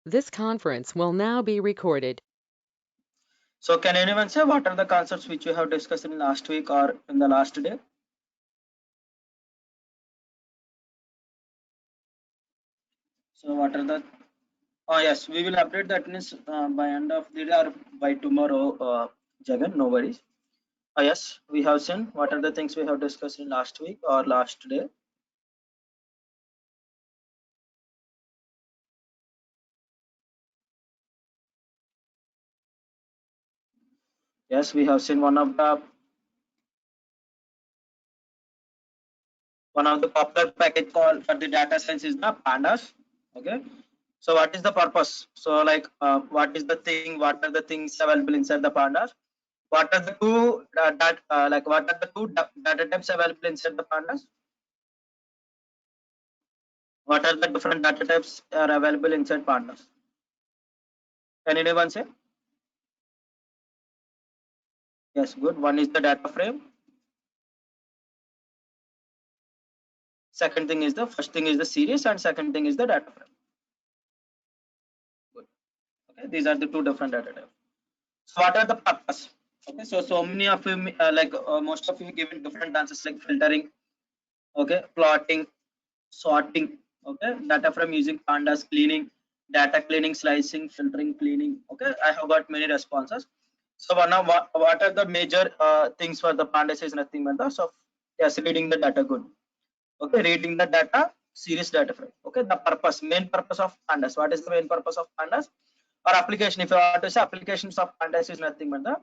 This conference will now be recorded. So can anyone say what are the concepts which we have discussed in last week or in the last day? So what are the? Oh yes, we will update that means by end of the day or by tomorrow, Jagan. No worries. Oh yes, we have seen what are the things we have discussed in last week or last day. Yes, we have seen one of the popular package called for the data science is the pandas. Okay. So what is the purpose? So like what is the thing? What are the things available inside the pandas? What are the two what are the two data types available inside the pandas? What are the different data types are available inside pandas? Can anyone say? Yes, good. One is the data frame. Second thing is the first thing is the series, and second thing is the data frame. Good. Okay, these are the two different data types. So what are the purpose? Okay, so many of you most of you given different answers like filtering, okay, plotting, sorting, okay, data frame using pandas, cleaning, data cleaning, slicing, filtering, cleaning. Okay, I have got many responses. So one of what are the major things for the pandas is nothing but the so yes, reading the data good. Okay, reading the data series data frame. Okay, the purpose, main purpose of pandas. What is the main purpose of pandas or application? If you want to say applications of pandas is nothing but the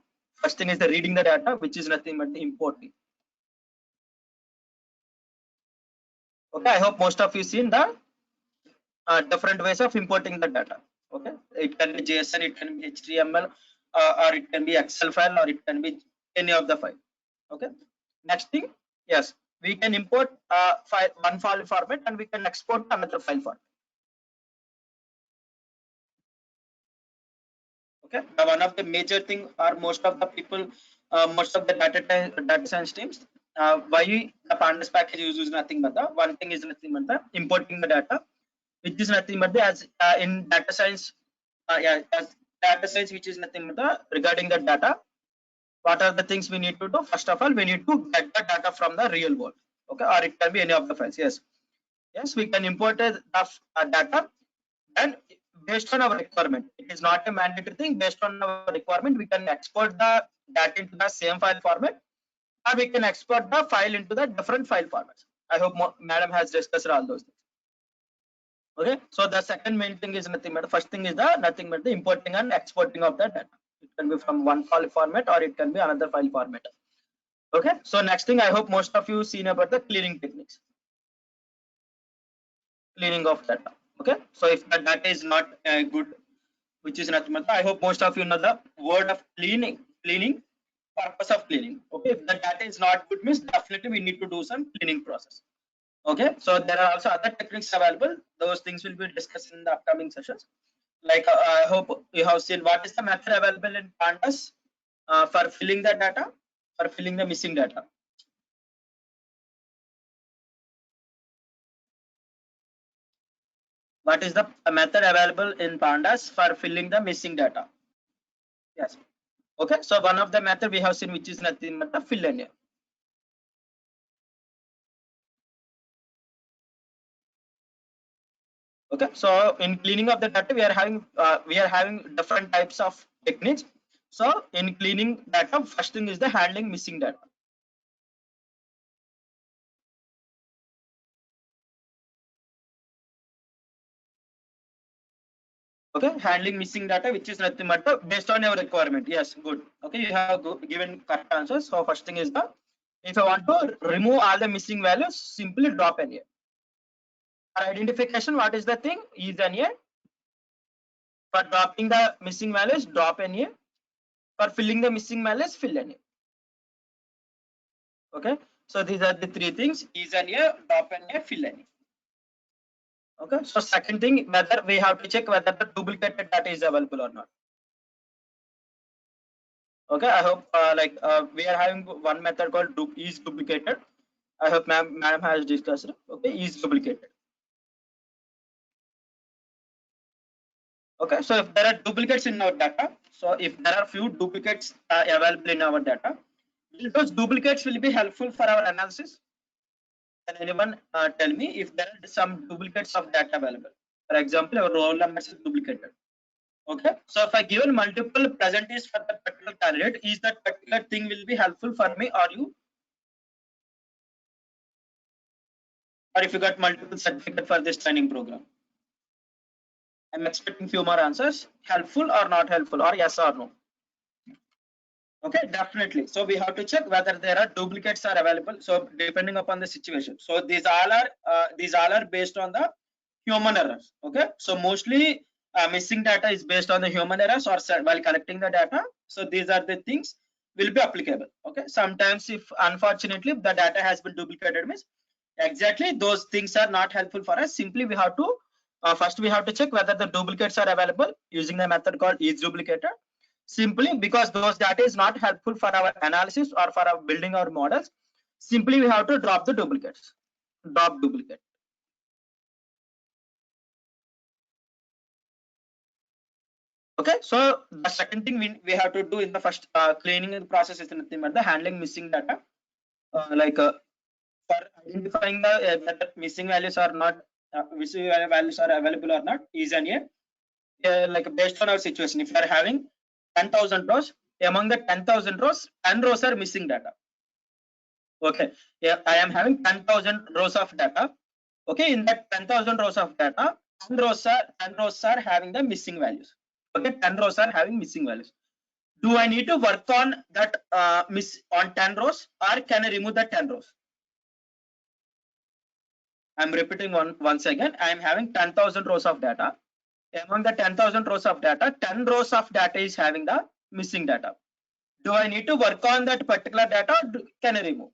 first thing is the reading the data, which is nothing but the importing. Okay, I hope most of you seen the different ways of importing the data. Okay, it can be JSON, it can be HTML, or it can be Excel file, or it can be any of the file. Okay, next thing, yes, we can import one file format and we can export another file format. Okay, now one of the major thing or most of the people, most of the data science teams, why the pandas package uses nothing but the one thing is nothing but the importing the data, which is nothing but the as in data science, yeah, as data science, which is nothing but the regarding the data. What are the things we need to do? First of all, we need to get the data from the real world. Okay, or it can be any of the files. Yes, yes, we can import the data, and based on our requirement, it is not a mandatory thing. Based on our requirement, we can export the data into the same file format, or we can export the file into the different file formats. I hope madam has discussed all those things. Okay, so the second main thing is nothing but the first thing is the nothing but the importing and exporting of the data. It can be from one file format or it can be another file format. Okay, so next thing, I hope most of you seen about the cleaning techniques, cleaning of data. Okay, so if the data is not good, which is nothing but I hope most of you know the word of cleaning, purpose of cleaning. Okay, if the data is not good means definitely we need to do some cleaning process. Okay, so there are also other techniques available. Those things will be discussed in the upcoming sessions. Like I hope you have seen what is the method available in pandas for filling the data, for filling the missing data. What is the method available in pandas for filling the missing data? Yes. Okay, so one of the method we have seen, which is nothing but the fill in. Okay, so in cleaning of the data, we are having different types of techniques. So in cleaning data, first thing is the handling missing data. Okay, handling missing data, which is nothing but based on your requirement. Yes, good. Okay, you have given correct answers. So first thing is the if I want to remove all the missing values, simply drop an A. For identification, what is the thing? Is an A. For dropping the missing values, drop an A. For filling the missing values, fill an A. Okay, so these are the three things: is an A, drop an A, fill an A. Okay, so second thing, whether we have to check whether the duplicated data is available or not. Okay, I hope we are having one method called is duplicated. I hope madam has discussed. Okay, is duplicated. Okay, so if there are duplicates in our data, so if there are few duplicates available in our data, will those duplicates will be helpful for our analysis? Can anyone tell me if there are some duplicates of data available? For example, our roll number is duplicated. Okay, so if I given multiple presentees for that particular candidate, is that particular thing will be helpful for me or you? Or if you got multiple certificate for this training program? I'm expecting few more answers. Helpful or not helpful, or yes or no? Okay, definitely. So we have to check whether there are duplicates are available. So depending upon the situation. So these all are based on the human errors. Okay, so mostly missing data is based on the human errors or while collecting the data. So these are the things will be applicable. Okay, sometimes if unfortunately the data has been duplicated means exactly those things are not helpful for us. Simply we have to first we have to check whether the duplicates are available using the method called is duplicated. Simply because those data is not helpful for our analysis or for our building our models, simply we have to drop the duplicates. Drop duplicate. Okay, so the second thing we have to do in the first cleaning process is nothing but the handling missing data. For identifying the whether missing values are not missing values are available or not is an like based on our situation. If you are having 10,000 rows, among the 10,000 rows, 10 rows are missing data. Okay, yeah, I am having 10,000 rows of data. Okay, in that 10,000 rows of data, 10 rows are having the missing values. Okay, 10 rows are having missing values. Do I need to work on that miss on 10 rows, or can I remove the 10 rows? I'm repeating once again. I am having 10,000 rows of data. Among the 10,000 rows of data, 10 rows of data is having the missing data. Do I need to work on that particular data, or can I remove?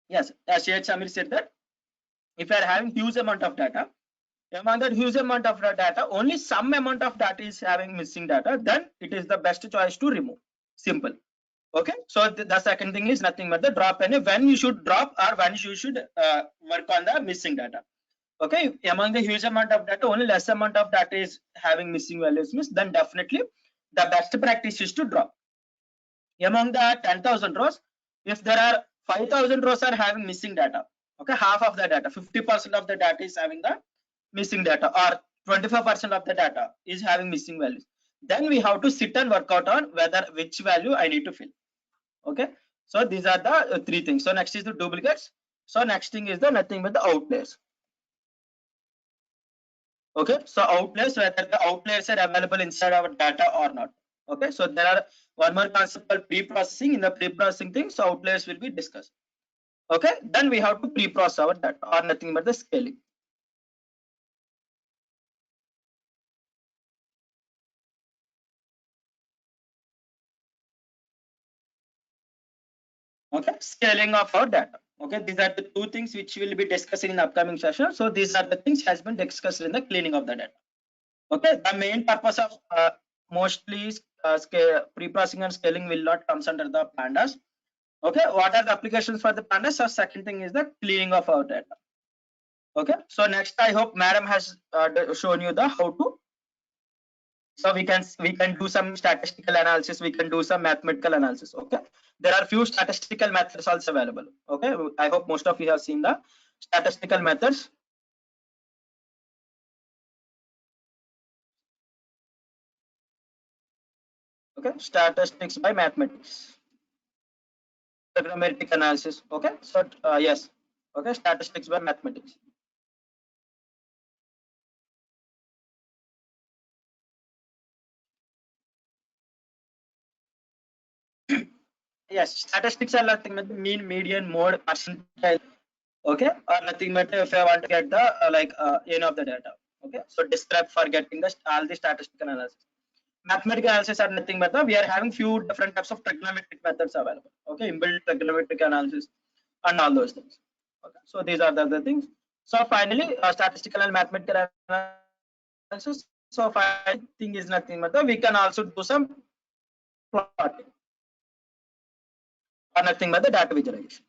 Yes, as Samir said that if you are having huge amount of data, among that huge amount of data, only some amount of data is having missing data, then it is the best choice to remove. Simple. Okay, so the second thing is nothing but the drop any when you should drop or when you should work on the missing data. Okay, among the huge amount of data, only less amount of data is having missing values means then definitely the best practice is to drop. Among the 10,000 rows, if there are 5,000 rows are having missing data, okay, half of the data, 50% of the data is having the missing data, or 25% of the data is having missing values, then we have to sit and work out on whether which value I need to fill. Okay, so these are the three things. So next is the duplicates. So next thing is the nothing but the outliers. Okay, so outliers, whether the outliers are available inside our data or not. Okay, so there are one more concept called pre-processing. In the pre-processing things, so outliers will be discussed. Okay, then we have to pre-process our data or nothing but the scaling. Okay, scaling of our data. Okay, these are the two things which will be discussing in the upcoming session. So these are the things has been discussed in the cleaning of the data. Okay, the main purpose of mostly pre-processing and scaling will not comes under the pandas. Okay, what are the applications for the pandas? So second thing is the cleaning of our data. Okay, so next I hope madam has shown you the how to. So we can do some statistical analysis, we can do some mathematical analysis. Okay, there are few statistical methods also available. Okay, I hope most of you have seen the statistical methods. Okay, statistics by mathematics, programmatic analysis. Okay, so yes, okay, statistics by mathematics. Yes, statistics are nothing but the mean, median, mode, percentile. Okay, or nothing but if I want to get the n of the data. Okay, so describe for getting the all the statistical analysis. Mathematical analysis are nothing but the we are having few different types of trigonometric methods available. Okay, inbuilt trigonometric analysis and all those things. Okay, so these are the other things. So finally, statistical and mathematical analysis. So final thing is nothing but the we can also do some plotting or nothing but the data visualization.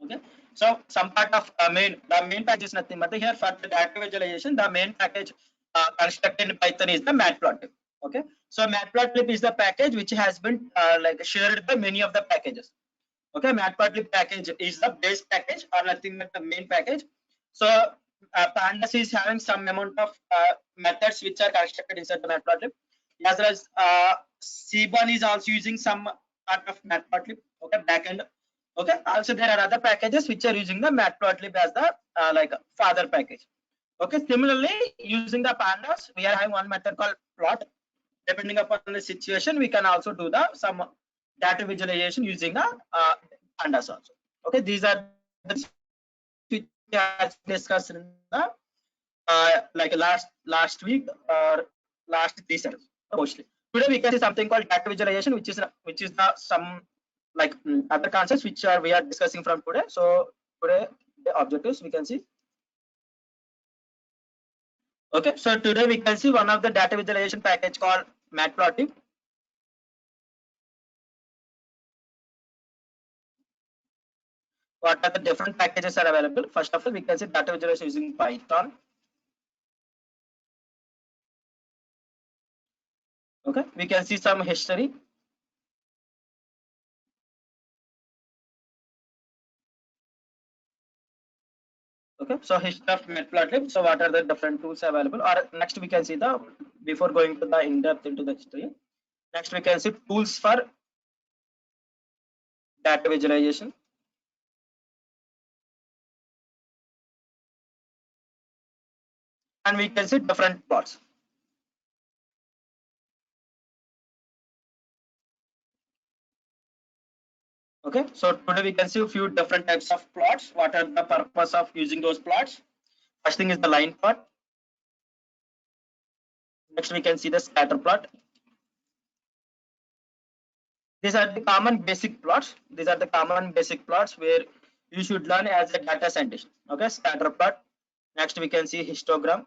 Okay, so some part of the main package is nothing but here for the data visualization, the main package constructed in Python is the matplotlib. Okay, so matplotlib is the package which has been like shared by many of the packages. Okay, matplotlib package is the base package or nothing but the main package. So pandas is having some amount of methods which are constructed inside the matplotlib, as well as Cbun is also using some part of matplotlib. Okay, backend. Okay, also there are other packages which are using the matplotlib as the like father package. Okay, similarly using the pandas, we are having one method called plot. Depending upon the situation, we can also do the some data visualization using the pandas also. Okay, these are the which as discussed in the like last week or last 3 sessions mostly. Today we can see something called data visualization, which is the some like other concepts which are we are discussing from today. So today the objectives we can see. Okay, so today we can see one of the data visualization package called matplotlib. What are the different packages are available? First of all, we can see data visualization using Python. Okay, we can see some history. Okay, so history of matplotlib. So what are the different tools available? Or next we can see the before going to the in depth into the history. Next we can see tools for data visualization. And we can see different plots. Okay, so today we can see a few different types of plots. What are the purpose of using those plots? First thing is the line plot. Next we can see the scatter plot. These are the common basic plots. These are the common basic plots where you should learn as a data scientist. Okay, scatter plot. Next we can see histogram.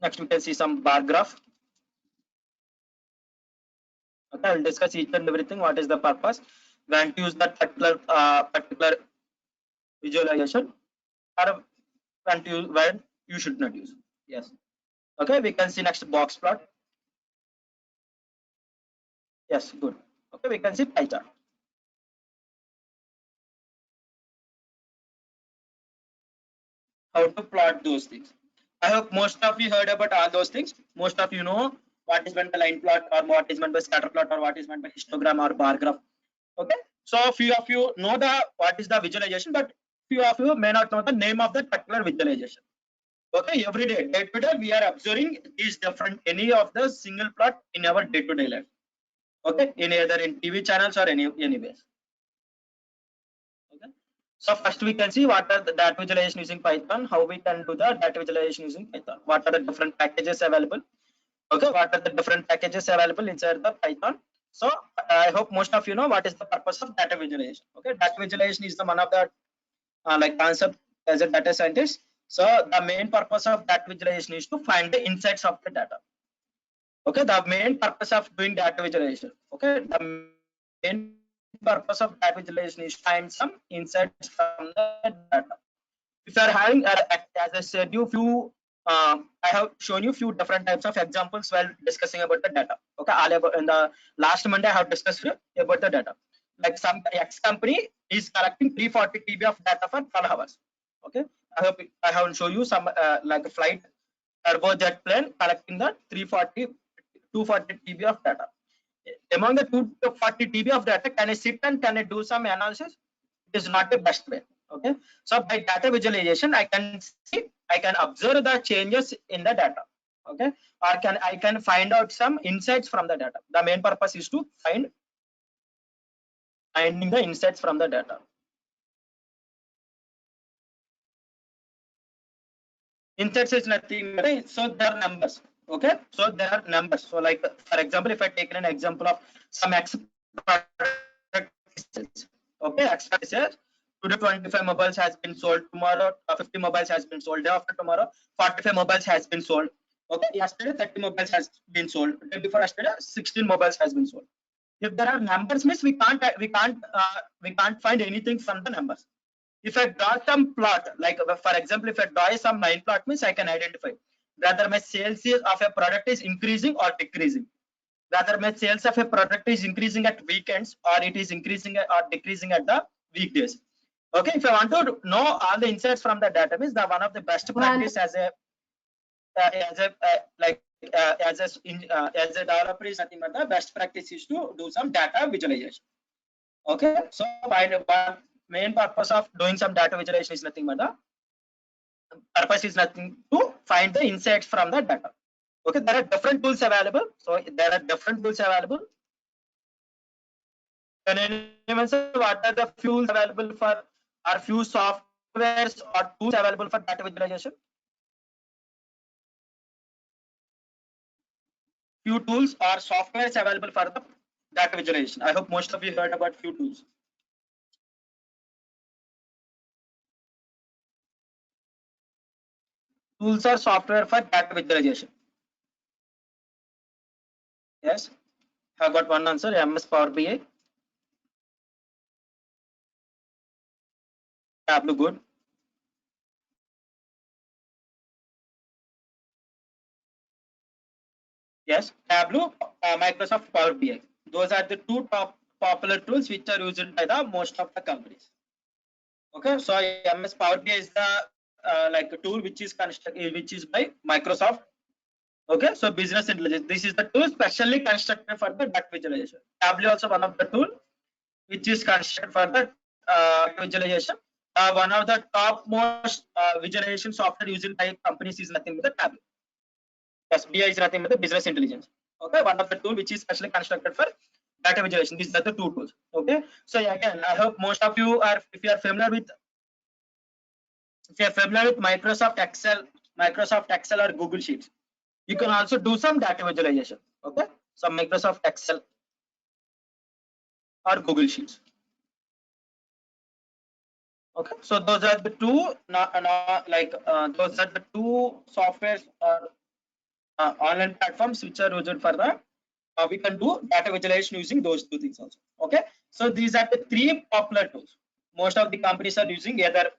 Next we can see some bar graph. Okay, I'll discuss each and everything. What is the purpose? When to use that particular visualization, or when you should not use. Yes. Okay, we can see next box plot. Yes, good. Okay, we can see pie chart. How to plot those things. I hope most of you heard about all those things. Most of you know what is meant by line plot or what is meant by scatter plot or what is meant by histogram or bar graph. Okay, so few of you know the what is the visualization, but few of you may not know the name of that particular visualization. Okay, every day to day we are observing is different any of the single plot in our day to day life. Okay, in either in TV channels or anyways. Okay, so first we can see what are the data visualization using Python, how we can do the data visualization using Python, what are the different packages available. Okay, what are the different packages available inside the Python. So I hope most of you know what is the purpose of data visualization. Okay, data visualization is the one of the like concept as a data scientist. So the main purpose of data visualization is to find the insights of the data. Okay, the main purpose of doing data visualization. Okay, the main purpose of data visualization is to find some insights from the data. If you are having, as I said, you few, I have shown you few different types of examples while discussing about the data. Okay, all about in the last Monday I have discussed about the data. Like some X company is collecting 340 TB of data for 12 hours. Okay, I hope I have shown you some like a flight turbojet plane collecting the 240 TB of data. Among the 240 TB of data, can I sit and can I do some analysis? It is not the best way. Okay, so by data visualization, I can see, I can observe the changes in the data. Okay, or I can find out some insights from the data. The main purpose is to finding the insights from the data. Insights is nothing, right? So there are numbers. Okay, so there are numbers. So like for example, if I take an example of some X product, okay, X says today 25 mobiles has been sold, tomorrow 50 mobiles has been sold, day after tomorrow 45 mobiles has been sold. Okay, yesterday 30 mobiles has been sold, day before yesterday 16 mobiles has been sold. If there are numbers means we can't find anything from the numbers. If I draw some plot, like for example, if I draw some line plot means I can identify whether my sales of a product is increasing or decreasing. Whether my sales of a product is increasing at weekends or it is increasing or decreasing at the weekdays. Okay, if I want to know all the insights from the database, the one of the best practice as a developer is nothing but the best practice is to do some data visualization. Okay, so one main purpose of doing some data visualization is nothing but the purpose is nothing to find the insights from the data. Okay, there are different tools available. So there are different tools available. Can anyone say what are the tools available for, or few softwares or tools available for data visualization? Few tools or softwares available for the data visualization. I hope most of you heard about few tools. Tools or software for data visualization. Yes, I got one answer. MS Power BI. Tableau, good. Yes, Tableau, Microsoft Power BI. Those are the two top popular tools which are used by the most of the companies. Okay, so MS Power BI is the like a tool which is by Microsoft. Okay, so business intelligence. This is the tool specially constructed for the data visualization. Tableau also one of the tool which is constructed for the visualization. One of the top most visualization software used by companies is nothing but the Tableau. Yes, BI is nothing but the business intelligence. Okay, one of the tool which is specially constructed for data visualization. These are the two tools. Okay, so again, I hope most of you are, if you are familiar with Microsoft Excel or Google Sheets, you can also do some data visualization. Okay, so Microsoft Excel or Google Sheets. Okay, so those are the two those are the two softwares or online platforms which are used for the we can do data visualization using those two things also. Okay, so these are the three popular tools most of the companies are using, either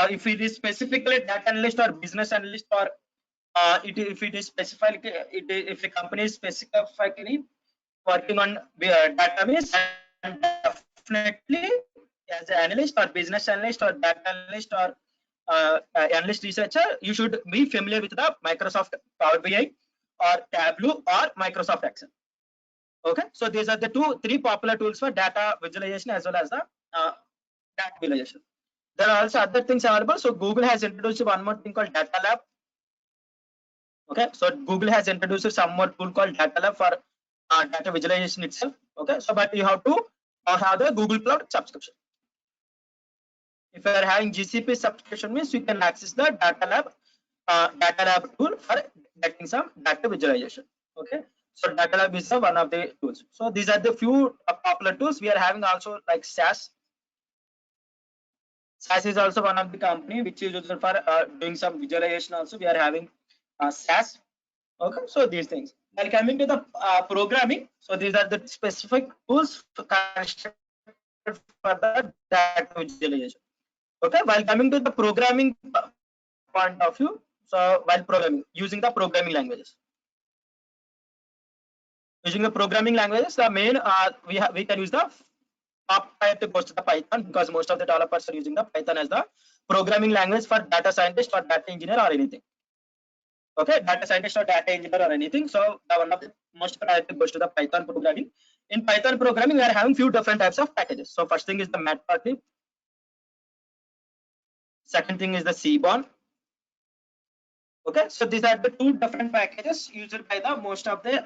if it is specifically data analyst or business analyst, or if it is specifically if a company is specifically working on database, and definitely as an analyst or business analyst or data analyst or analyst researcher, you should be familiar with the Microsoft Power BI or Tableau or Microsoft Excel. Okay, so these are the three popular tools for data visualization as well as the data visualization. There are also other things available. So Google has introduced one more thing called Data Lab. Okay, so Google has introduced some more tool called Data Lab for data visualization itself. Okay, so but you have to have the Google Cloud subscription. If you are having GCP subscription means you can access the Data Lab tool for getting some data visualization. Okay, so Data Lab is one of the tools. So these are the few popular tools. We are having also like SAS. SAS is also one of the company which is used for doing some visualization. Also, we are having SAS. Okay, so these things. While coming to the programming, so these are the specific tools for the data visualization. Okay, while coming to the programming point of view, so while programming using the programming languages, the main we can use the top priority goes to the Python, because most of the developers are using the Python as the programming language for data scientist or data engineer or anything. Okay, data scientist or data engineer or anything. So the one of the most priority goes to the Python programming. In Python programming, we are having few different types of packages. So first thing is the Matplotlib. Second thing is the Seaborn. Okay, so these are the two different packages used by the most of the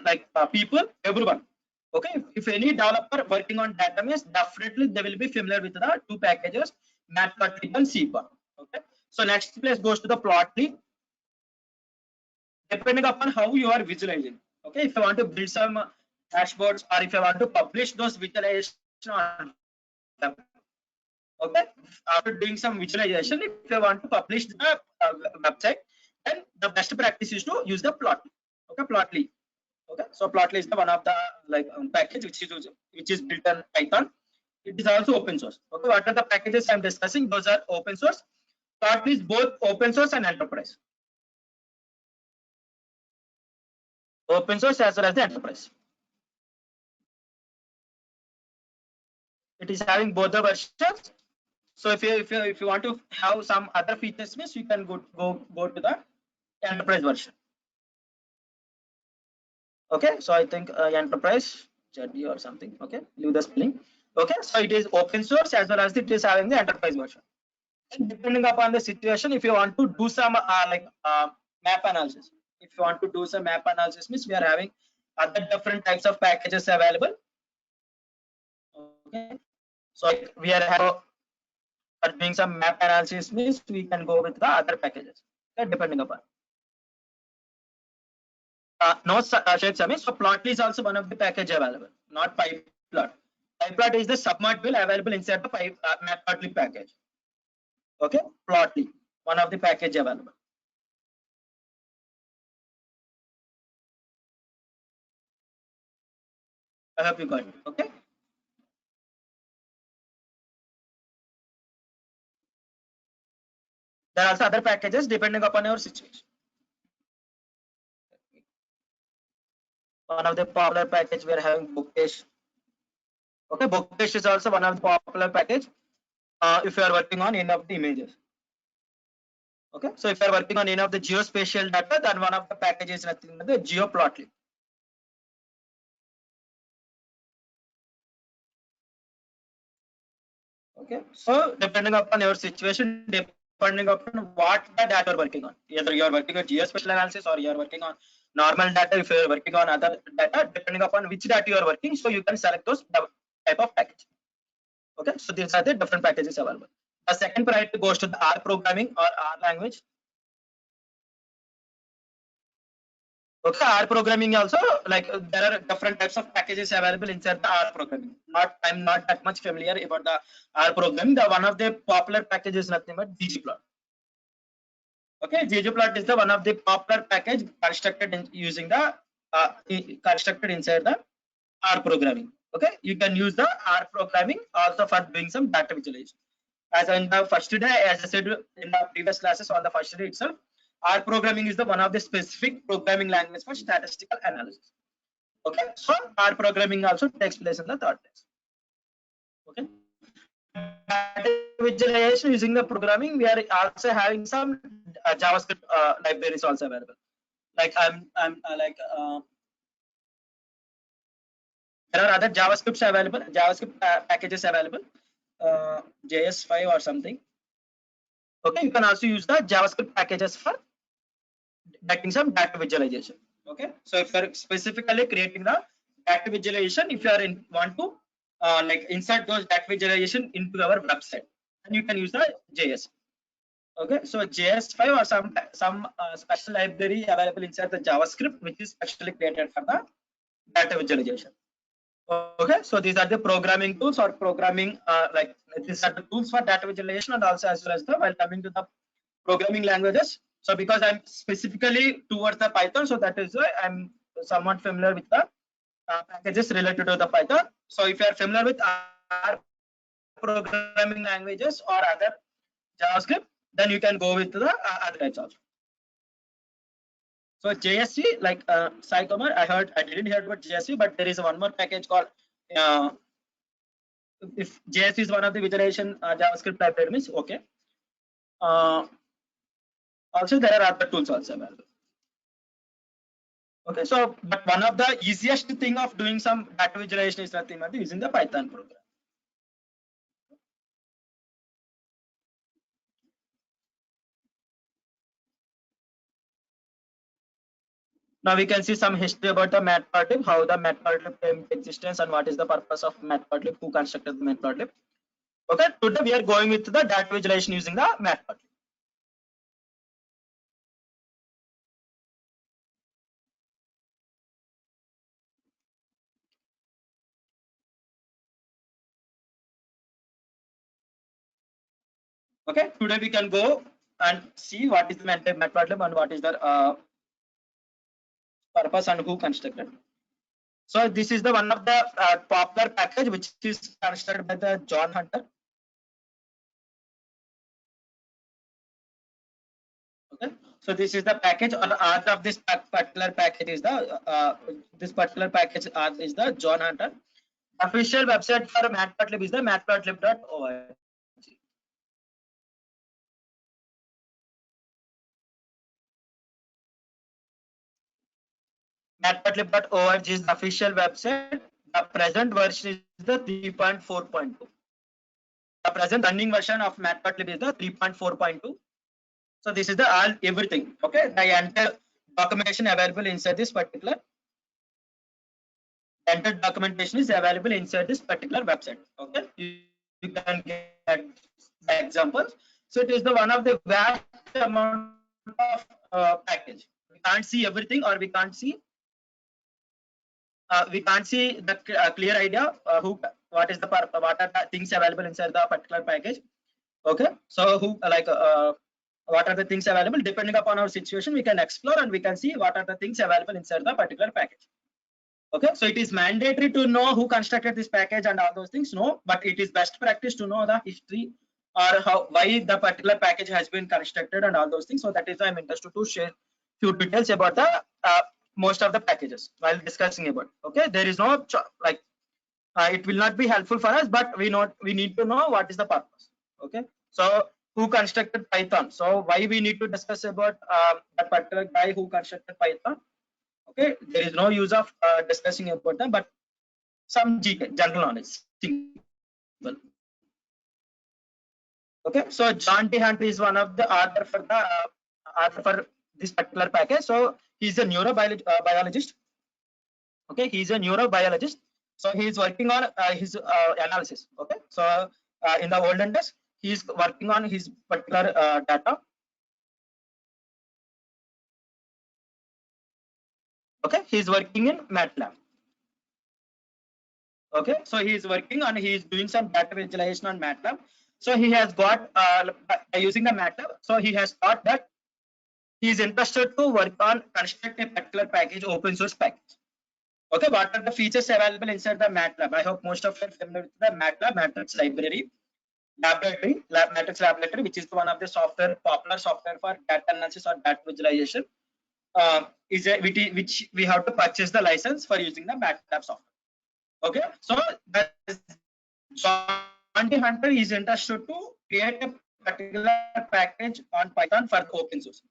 people, everyone. Okay, if any developer working on database, definitely they will be familiar with the two packages, Matplotlib and Seaborn. Okay, so next place goes to the Plotly. Depending upon how you are visualizing. Okay, if you want to build some dashboards or if you want to publish those visualization on them. Okay, after doing some visualization, if you want to publish the website, then the best practice is to use the Plotly. Okay, Plotly. Okay, so Plotly is the one of the like package which is built on Python. It is also open source. Okay, what are the packages I'm discussing? Those are open source. Plotly is both open source and enterprise. Open source as well as the enterprise. It is having both the versions. So if you want to have some other features, means you can go to the enterprise version. Okay, so I think enterprise JD or something. Okay, leave the spelling. Okay, so it is open source as well as it is having the enterprise version. And depending upon the situation, if you want to do some map analysis, if you want to do some map analysis, means we are having other different types of packages available. Okay, so we are doing some map analysis, means we can go with the other packages. Okay, depending upon. No, Sheikh Sami. So Plotly is also one of the package available, not PyPlot. PyPlot is the submodule available inside the Matplotlib package. Okay, Plotly, one of the package available. I hope you got it. Okay. There are also other packages depending upon your situation. One of the popular package we are having Bookcase. Okay, Bookcase is also one of the popular package. If you are working on any of the images. Okay, so if you are working on any of the geospatial data, then one of the packages is nothing but the GeoPlotly. Okay, so depending upon your situation, depending upon what the data you're working on, either you're working on geospatial analysis or you're working on normal data. If you're working on other data, depending upon which data you are working, so you can select those type of package. Okay, so these are the different packages available. The second priority goes to the R programming or R language. Okay, R programming also, like there are different types of packages available inside the R programming. I'm not that much familiar about the R programming. The one of the popular packages nothing but ggplot. Okay, ggplot is the one of the popular package constructed using the constructed inside the R programming. Okay, you can use the R programming also for doing some data visualization. As in the first day, as I said in the previous classes on the first day itself, R programming is the one of the specific programming language for statistical analysis. Okay, so R programming also takes place in the third test. Okay, data visualization using the programming, we are also having some JavaScript libraries also available. Like there are other JavaScripts available, JavaScript packages available, JS5 or something. Okay, you can also use the JavaScript packages for getting some data visualization. Okay, so if you're specifically creating the data visualization, if you are want to like insert those data visualization into our website, then you can use the JS. Okay, so JS5 or some special library available inside the JavaScript, which is specially created for the data visualization. Okay, so these are the programming tools or programming like these are the tools for data visualization, and also as well as the while coming to the programming languages. So because I'm specifically towards the Python, so that is why I'm somewhat familiar with the packages related to the Python. So if you are familiar with our programming languages or other JavaScript, then you can go with the other types also. So JSC, like Sai Kumar, I didn't hear about JSC, but there is one more package called if JSC is one of the visualization JavaScript libraries, okay. Also there are other tools also available. Okay, so but one of the easiest thing of doing some data visualization is nothing but using the Python program. Now we can see some history about the Matplotlib, how the Matplotlib came into existence and what is the purpose of Matplotlib, who constructed the Matplotlib. Okay, today we are going with the data visualization using the Matplotlib. Okay, today we can go and see what is the Matplotlib and what is the purpose and who constructed. So this is the one of the popular package which is constructed by the John Hunter. Okay, so this is the package or the author of this particular package is the this particular package author is the John Hunter. Official website for matplotlib is the matplotlib.org. Matplotlib.org is the official website. The present version is the 3.4.2. The present running version of Matplotlib is the 3.4.2. So this is the all everything. Okay, the entire documentation available inside this particular. The entire documentation is available inside this particular website. Okay, you can get the examples. So it is the one of the vast amount of package. We can't see everything, or we can't see the clear idea what is the what are the things available inside the particular package. Okay, so who what are the things available, depending upon our situation we can explore and we can see what are the things available inside the particular package. Okay, so it is mandatory to know who constructed this package and all those things, no, but it is best practice to know the history or why the particular package has been constructed and all those things. So that is why I'm interested to share few details about the most of the packages while discussing about. Okay, there is no it will not be helpful for us, but we need to know what is the purpose. Okay, so who constructed Python? So why we need to discuss about that particular guy who constructed Python? Okay, there is no use of discussing about them, but some general knowledge. Simple. Okay, so John D. Hunter is one of the author for this particular package. So he's a neurobiologist. Okay, he's a neurobiologist. So he is working on his analysis. Okay, so in the olden days, he is working on his particular data. Okay, he is working in MATLAB. Okay, so he is working on, he is doing some data visualization on MATLAB. So he has got by using the MATLAB. So he has thought that he is interested to work on construct a particular package, open source package. Okay, what are the features available inside the MATLAB? I hope most of you are familiar with the MATLAB matrix matrix laboratory, which is one of the popular software for data analysis or data visualization. Which we have to purchase the license for using the MATLAB software. Okay, so John D. Hunter is interested to create a particular package on Python for the open source.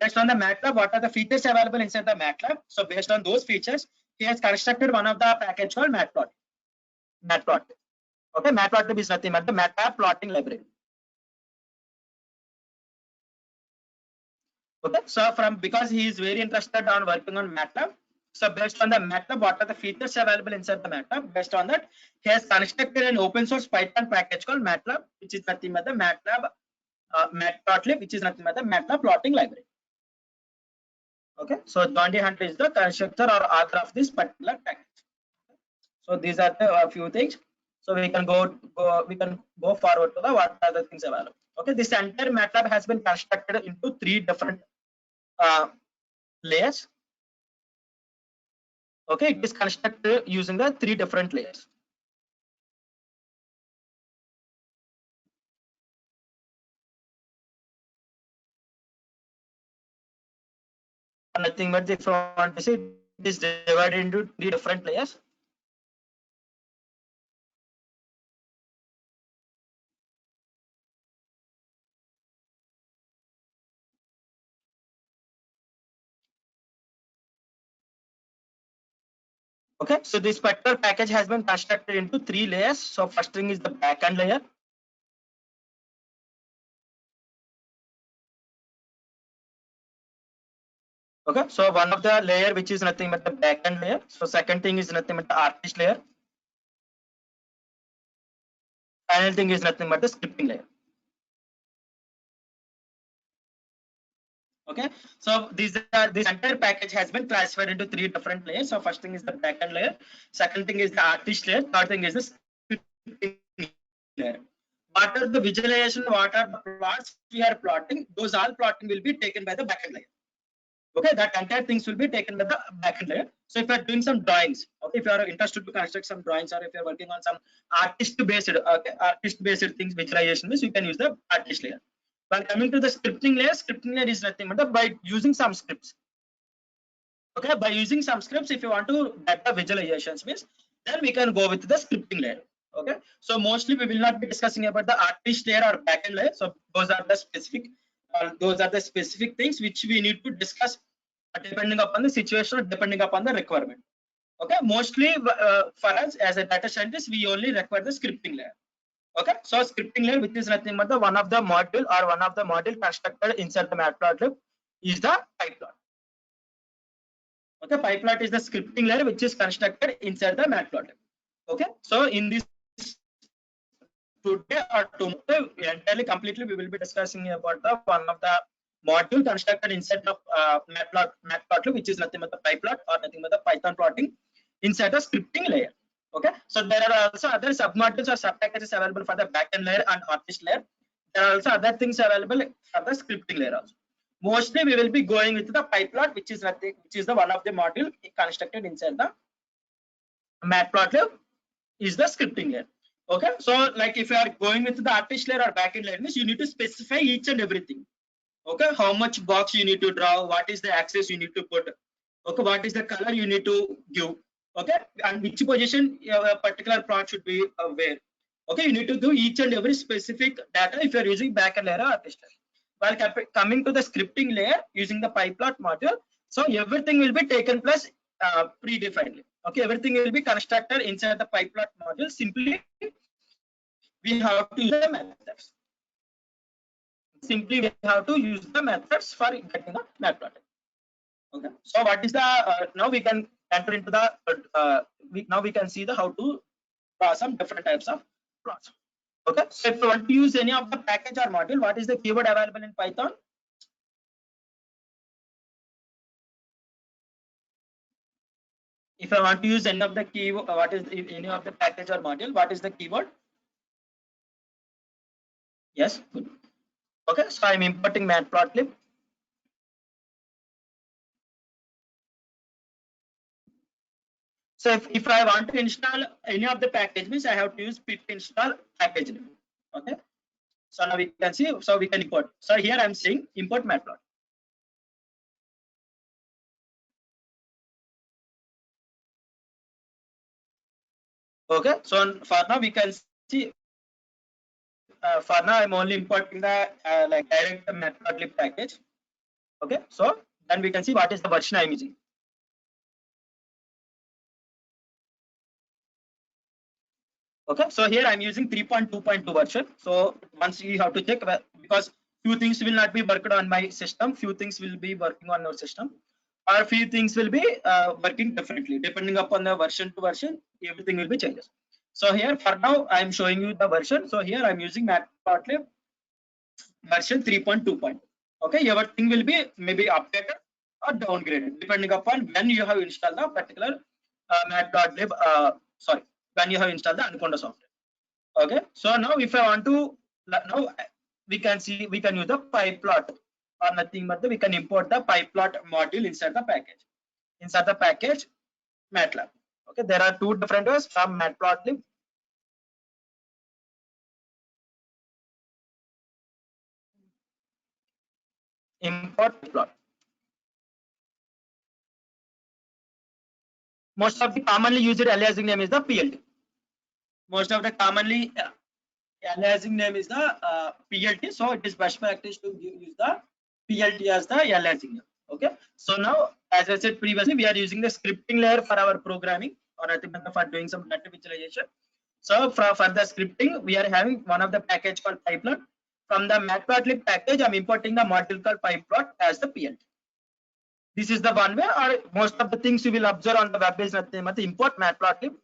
Based on the MATLAB, what are the features available inside the MATLAB? So based on those features, he has constructed one of the package called Matplotlib. Okay, Matplotlib is nothing but the MATLAB plotting library. Okay, so because he is very interested on working on MATLAB, so based on the MATLAB, what are the features available inside the MATLAB? Based on that, he has constructed an open source Python package called MATLAB, which is nothing but the Matplotlib, which is nothing but the MATLAB plotting library. Okay, so John D. Hunter is the constructor or author of this particular package. So these are the few things. So we can go forward to the what are the things available. Okay, this entire MATLAB has been constructed into 3 different layers. Okay, it is constructed using the 3 different layers. Nothing but if you want to see, it is divided into 3 different layers. Okay, so this particular package has been constructed into 3 layers. So first thing is the backend layer. Okay, so one of the layer which is nothing but the backend layer. So second thing is nothing but the artist layer. Final thing is nothing but the scripting layer. Okay, so this entire package has been classified into 3 different layers. So first thing is the backend layer, second thing is the artist layer, third thing is the scripting layer. What are the visualization, what are the plots we are plotting, those all plotting will be taken by the backend layer. Okay, that entire things will be taken by the backend layer. So if you are doing some drawings, okay, if you are interested to construct some drawings, or if you are working on some artist based, okay, artist based things, visualization means you can use the artist layer. While coming to the scripting layer is nothing but by using some scripts. Okay, by using some scripts, if you want to data visualizations means, then we can go with the scripting layer. Okay, so mostly we will not be discussing about the artist layer or backend layer. So those are the specific things which we need to discuss depending upon the situation, depending upon the requirement. Okay, mostly for us as a data scientist, we only require the scripting layer. Okay, so scripting layer, which is nothing but the one of the module constructed inside the matplotlib, is the pipeline. Okay, pipeline is the scripting layer which is constructed inside the matplotlib. Okay, so in this today or tomorrow entirely completely we will be discussing about the one of the module constructed inside of matplotlib, which is nothing but the pipeline or nothing but the Python plotting inside the scripting layer. Okay, so there are also other submodules or subpackages available for the backend layer and artist layer. There are also other things available for the scripting layer also. Mostly we will be going with the pipeline, which is the one of the module constructed inside the matplotlib is the scripting layer. Okay, so like if you are going with the artist layer or backend layer means you need to specify each and everything. Okay, how much box you need to draw, what is the axis you need to put, okay, what is the color you need to give, okay, and which position a particular plot should be where. Okay, you need to do each and every specific data if you are using backend layer or artist layer. While coming to the scripting layer using the pipeline module, so everything will be taken place predefinedly. Okay, everything will be constructed inside the pipeline module. Simply we have to use the methods. Simply we have to use the methods for getting the matplotlib. Okay, so what is the now we can enter into the now we can see the how to draw some different types of plots. Okay, so if you want to use any of the package or module, what is the keyword available in Python? If I want to use any of the keyword, what is any of the package or module, what is the keyword? Yes, good. Okay, so I'm importing matplotlib. So if I want to install any of the package means I have to use pip install package name. Okay, so now we can see, so we can import. So here I'm saying import matplotlib. Okay, so for now we can see for now I'm only importing the like direct matplotlib package. Okay, so then we can see what is the version I'm using. Okay, so here I'm using 3.2.2 version. So once you have to check, because few things will not be worked on my system, few things will be working on your system, or few things will be working differently depending upon the version to version. Everything will be changes. So here for now I'm showing you the version. So here I'm using matplotlib version 3.2. Okay, everything will be maybe updated or downgraded depending upon when you have installed the particular matplotlib. Sorry, when you have installed the Anaconda software. Okay, so now if I want to, now we can see we can use the pyplot or nothing but we can import the pyplot module inside the package. Inside the package MATLAB. Okay, there are two different ways from matplotlib. Import plot. Most of the commonly used aliasing name is the PLT. Most of the commonly aliasing name is the PLT. So it is best practice to use the PLT as the aliasing name. Okay. So now, as I said previously, we are using the scripting layer for our programming or for doing some data visualization. So for the scripting, we are having one of the package called pipeline. From the matplotlib package, I'm importing the module called pipeplot as the PLT. This is the one way, or most of the things you will observe on the web is nothing but import matplotlib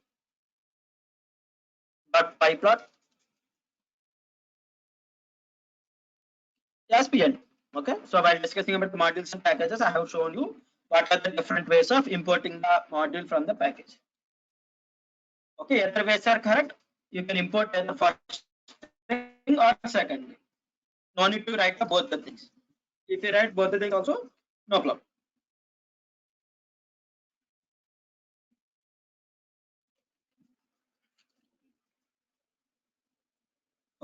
dot pyplot as PLT. Okay, so while discussing about the modules and packages, I have shown you what are the different ways of importing the module from the package. Okay, either ways are correct. You can import either first thing or second thing. No need to write both the things. If you write both the things also, no problem.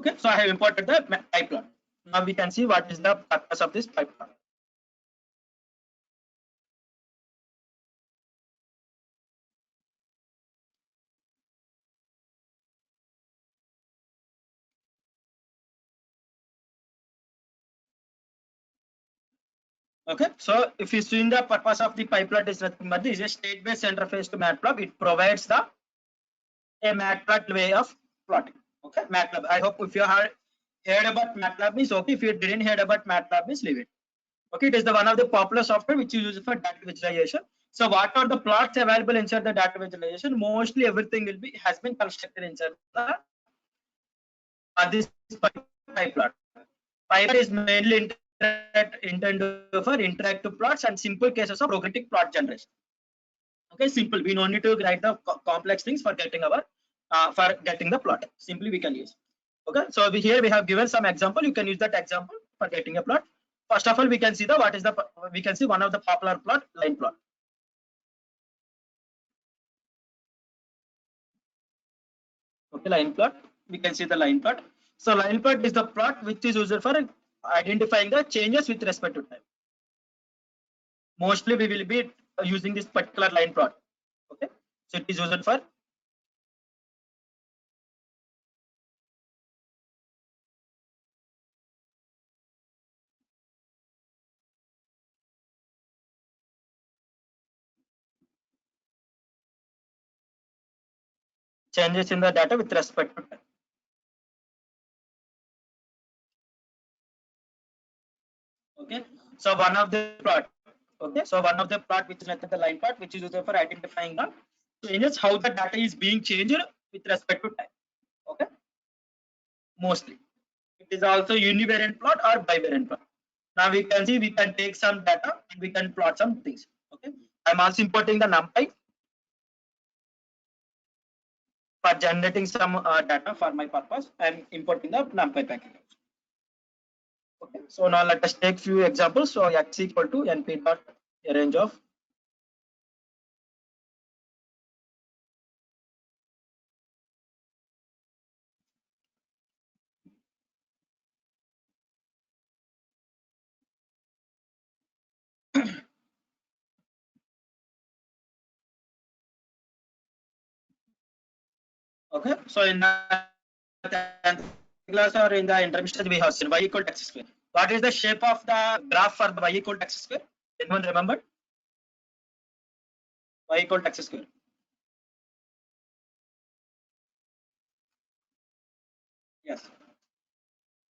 Okay, so I have imported the pipeline. Now we can see what is the purpose of this pipeline. Okay, so if you see the purpose of the pipeline is nothing but this is a state-based interface to MATLAB. It provides the a MATLAB way of plotting. Okay, MATLAB. I hope if you have heard about MATLAB is okay. If you didn't heard about MATLAB is leave it. Okay, it is the one of the popular software which is used for data visualization. So what are the plots available inside the data visualization? Mostly everything will be has been constructed inside the this pipeline. Pipeline is mainly intended for interactive plots and simple cases of programmatic plot generation. Okay, simple. We don't need to write the complex things for getting our for getting the plot. Simply we can use. Okay, so here we have given some example. You can use that example for getting a plot. First of all, we can see the what is the we can see one of the popular plot, line plot. Okay, line plot. We can see the line plot. So line plot is the plot which is used for identifying the changes with respect to time. Mostly we will be using this particular line plot. Okay, so it is used for changes in the data with respect to time. Okay, so one of the plot. Okay, so one of the plot which is nothing the line plot which is used for identifying the changes how the data is being changed with respect to time. Okay, mostly it is also univariant plot or bivariant plot. Now we can see we can take some data and we can plot some things. Okay, I'm also importing the numpy for generating some data for my purpose. I'm importing the numpy package. Okay, so now let us take few examples. So x equal to np dot a range of okay. So in the 10th class or in the intermediate we have seen y equal to x square. What is the shape of the graph for the y equal to x square? Anyone remember? Y equal to x square. Yes.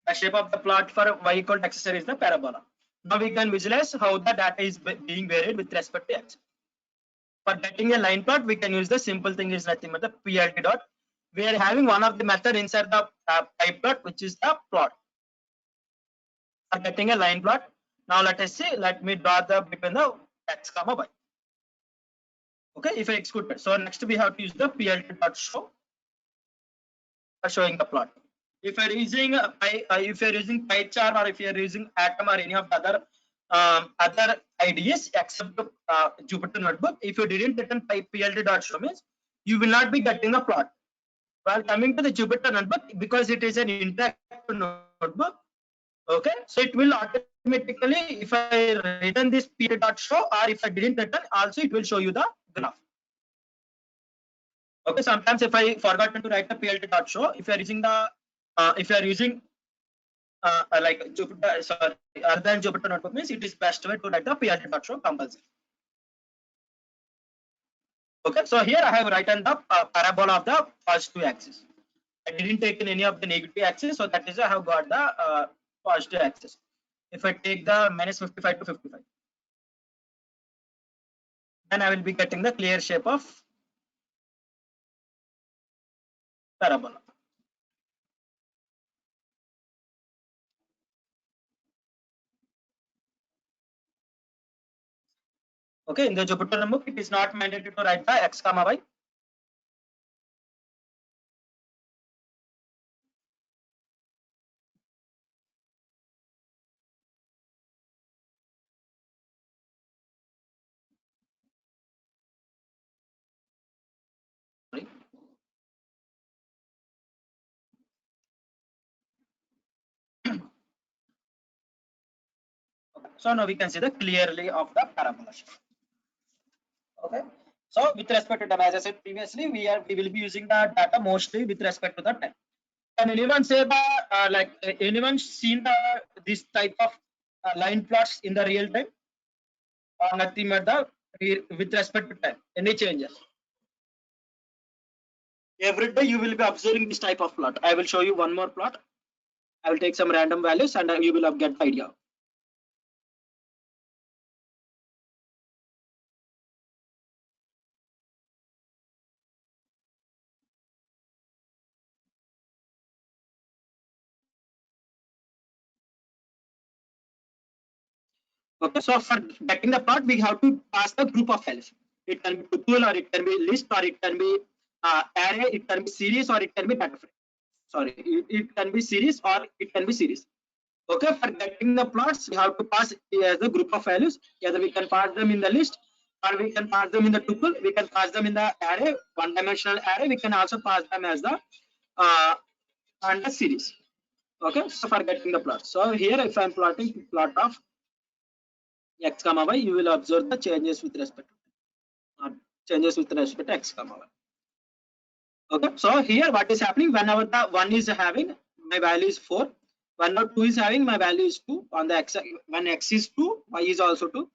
The shape of the plot for y equal to x square is the parabola. Now we can visualize how the data is being varied with respect to x. For getting a line plot, we can use the simple thing is nothing but the PLT dot. We are having one of the method inside the pipe plot, which is the plot. For getting a line plot, now let us see. Let me draw the between the x comma y. Okay, if I execute it. So next we have to use the PLT dot show for showing the plot. If you're using if you're using PyCharm or if you're using Atom or any of the other IDEs except Jupyter Notebook, if you didn't return PLT.show means you will not be getting a plot. While coming to the Jupyter Notebook, because it is an interactive notebook, okay, so it will automatically, if I return this PLT.show or if I didn't return, also it will show you the graph. Okay, sometimes if I forgot to write the PLT.show, if you are using the if you are using like Jupyter, sorry, other than Jupyter Notebook means it is best way to write the PLT.show compulsory. Okay, so here I have written the parabola of the positive axis. I didn't take in any of the negative axis, so that is I have got the positive axis. If I take the minus 55 to 55, then I will be getting the clear shape of parabola. Okay, in the Jupyter Notebook, it is not mandatory to write the x comma y. Sorry. So now we can see the clearly of the parabola shape. Okay. So with respect to time, as I said previously, we will be using the data mostly with respect to the time. Can anyone say the anyone seen the this type of line plots in the real time or nothing but the with respect to time? Any changes? Every day you will be observing this type of plot. I will show you one more plot. I will take some random values and you will get the idea. Okay, so for getting the plot, we have to pass the group of values. It can be tuple, or it can be list, or it can be array, it can be series, or it can be data frame. Sorry, it can be series or it can be series. Okay, for getting the plots, we have to pass as a group of values. Either we can pass them in the list, or we can pass them in the tuple. We can pass them in the array, one-dimensional array. We can also pass them as the and the series. Okay, so for getting the plot. So here, if I'm plotting plot of x comma y, you will observe the changes with respect to changes with respect to x comma y. Okay, so here what is happening whenever the one is having my value is 4, whenever 2 is having my value is 2 on the x, when x is 2, y is also 2,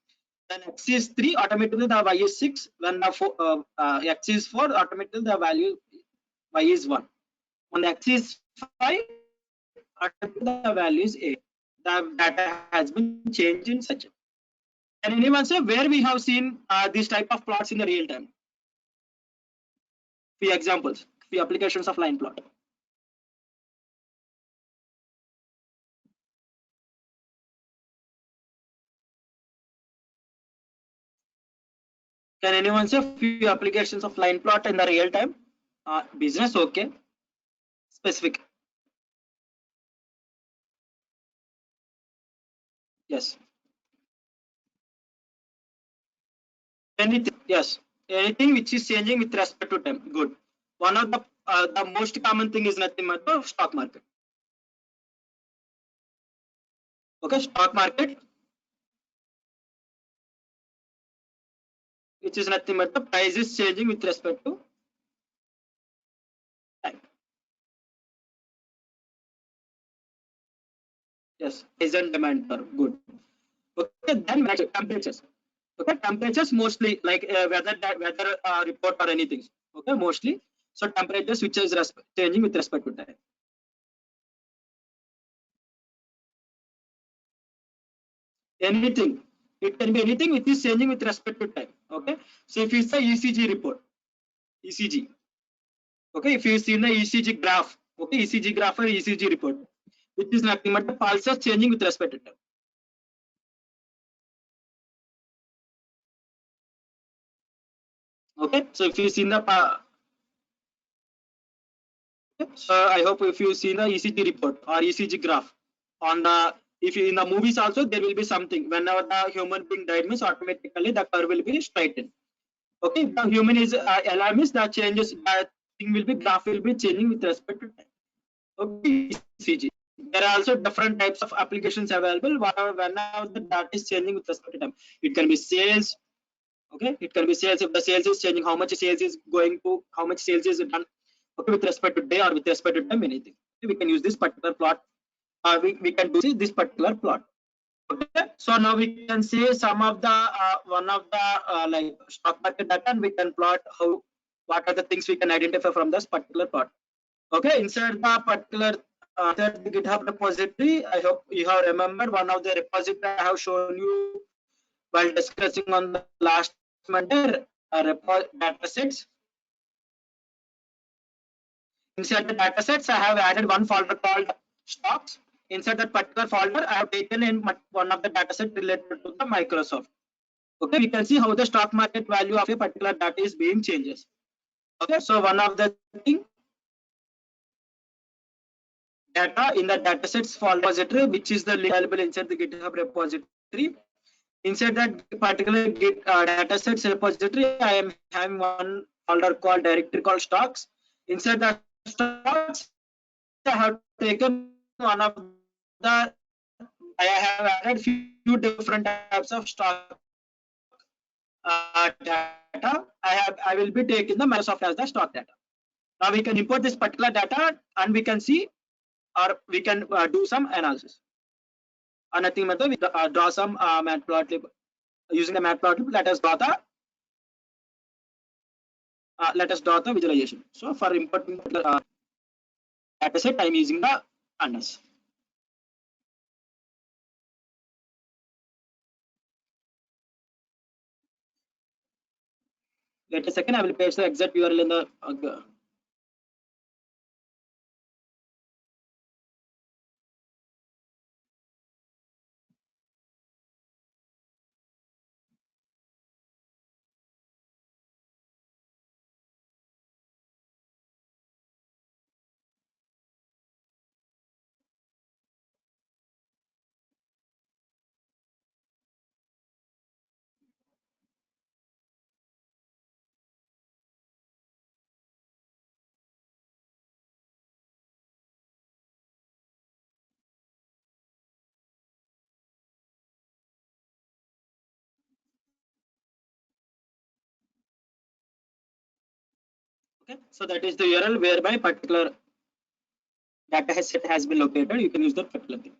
then x is 3, automatically the y is 6, when the x is 4, automatically the value y is 1, when x is 5, automatically the value is 8. The data has been changed in such a. Can anyone say where we have seen this type of plots in the real time? Few examples, few applications of line plot. Can anyone say few applications of line plot in the real time? Business, okay. Specific. Yes. Anything, yes. Anything which is changing with respect to time. Good. One of the most common thing is nothing but the stock market. Okay, stock market, which is nothing but the price is changing with respect to time. Yes, price and demand are good. Okay, then temperatures. Okay, temperatures mostly like weather report or anything. Okay, mostly. So temperatures which is changing with respect to time. Anything. It can be anything which is changing with respect to time. Okay. So if you say ECG report, ECG. Okay, if you see the ECG graph, okay, ECG graph or ECG report, which is nothing but the pulses changing with respect to time. Okay, so if you see the so I hope if you see the ECG report or ECG graph on the, if you in the movies also there will be something whenever the human being died means automatically the curve will be straightened. Okay, if the human is alive means the changes, that thing will be, graph will be changing with respect to time. Okay, ECG. There are also different types of applications available whenever the data is changing with respect to time. It can be sales. Okay, it can be sales. If the sales is changing, how much sales is going to, how much sales is done. Okay, with respect to day or with respect to time, anything. We can use this particular plot. We can do this particular plot. Okay, so now we can say some of the one of the like stock market data, and we can plot how, what are the things we can identify from this particular plot. Okay, inside the particular inside the GitHub repository, I hope you have remembered one of the repository I have shown you while discussing on the last Monday, data sets. Inside the data sets, I have added one folder called stocks. Inside that particular folder, I have taken in one of the data set related to the Microsoft. Okay, we can see how the stock market value of a particular data is being changes. Okay, so one of the thing, data in the datasets folder repository, which is the link available inside the GitHub repository. Inside that particular datasets repository, I am having one folder called directory called stocks. Inside the stocks, I have taken one of the I have added few different types of stock data. I will be taking the Microsoft as the stock data. Now we can import this particular data and we can see, or we can do some analysis. Nothing but we draw some matplotlib using the matplotlib. Let us draw the visualization. So for importing data set, I'm using the pandas. Wait a second, I will paste the exact URL in the okay. So that is the URL whereby particular data set has been located. You can use that particular thing.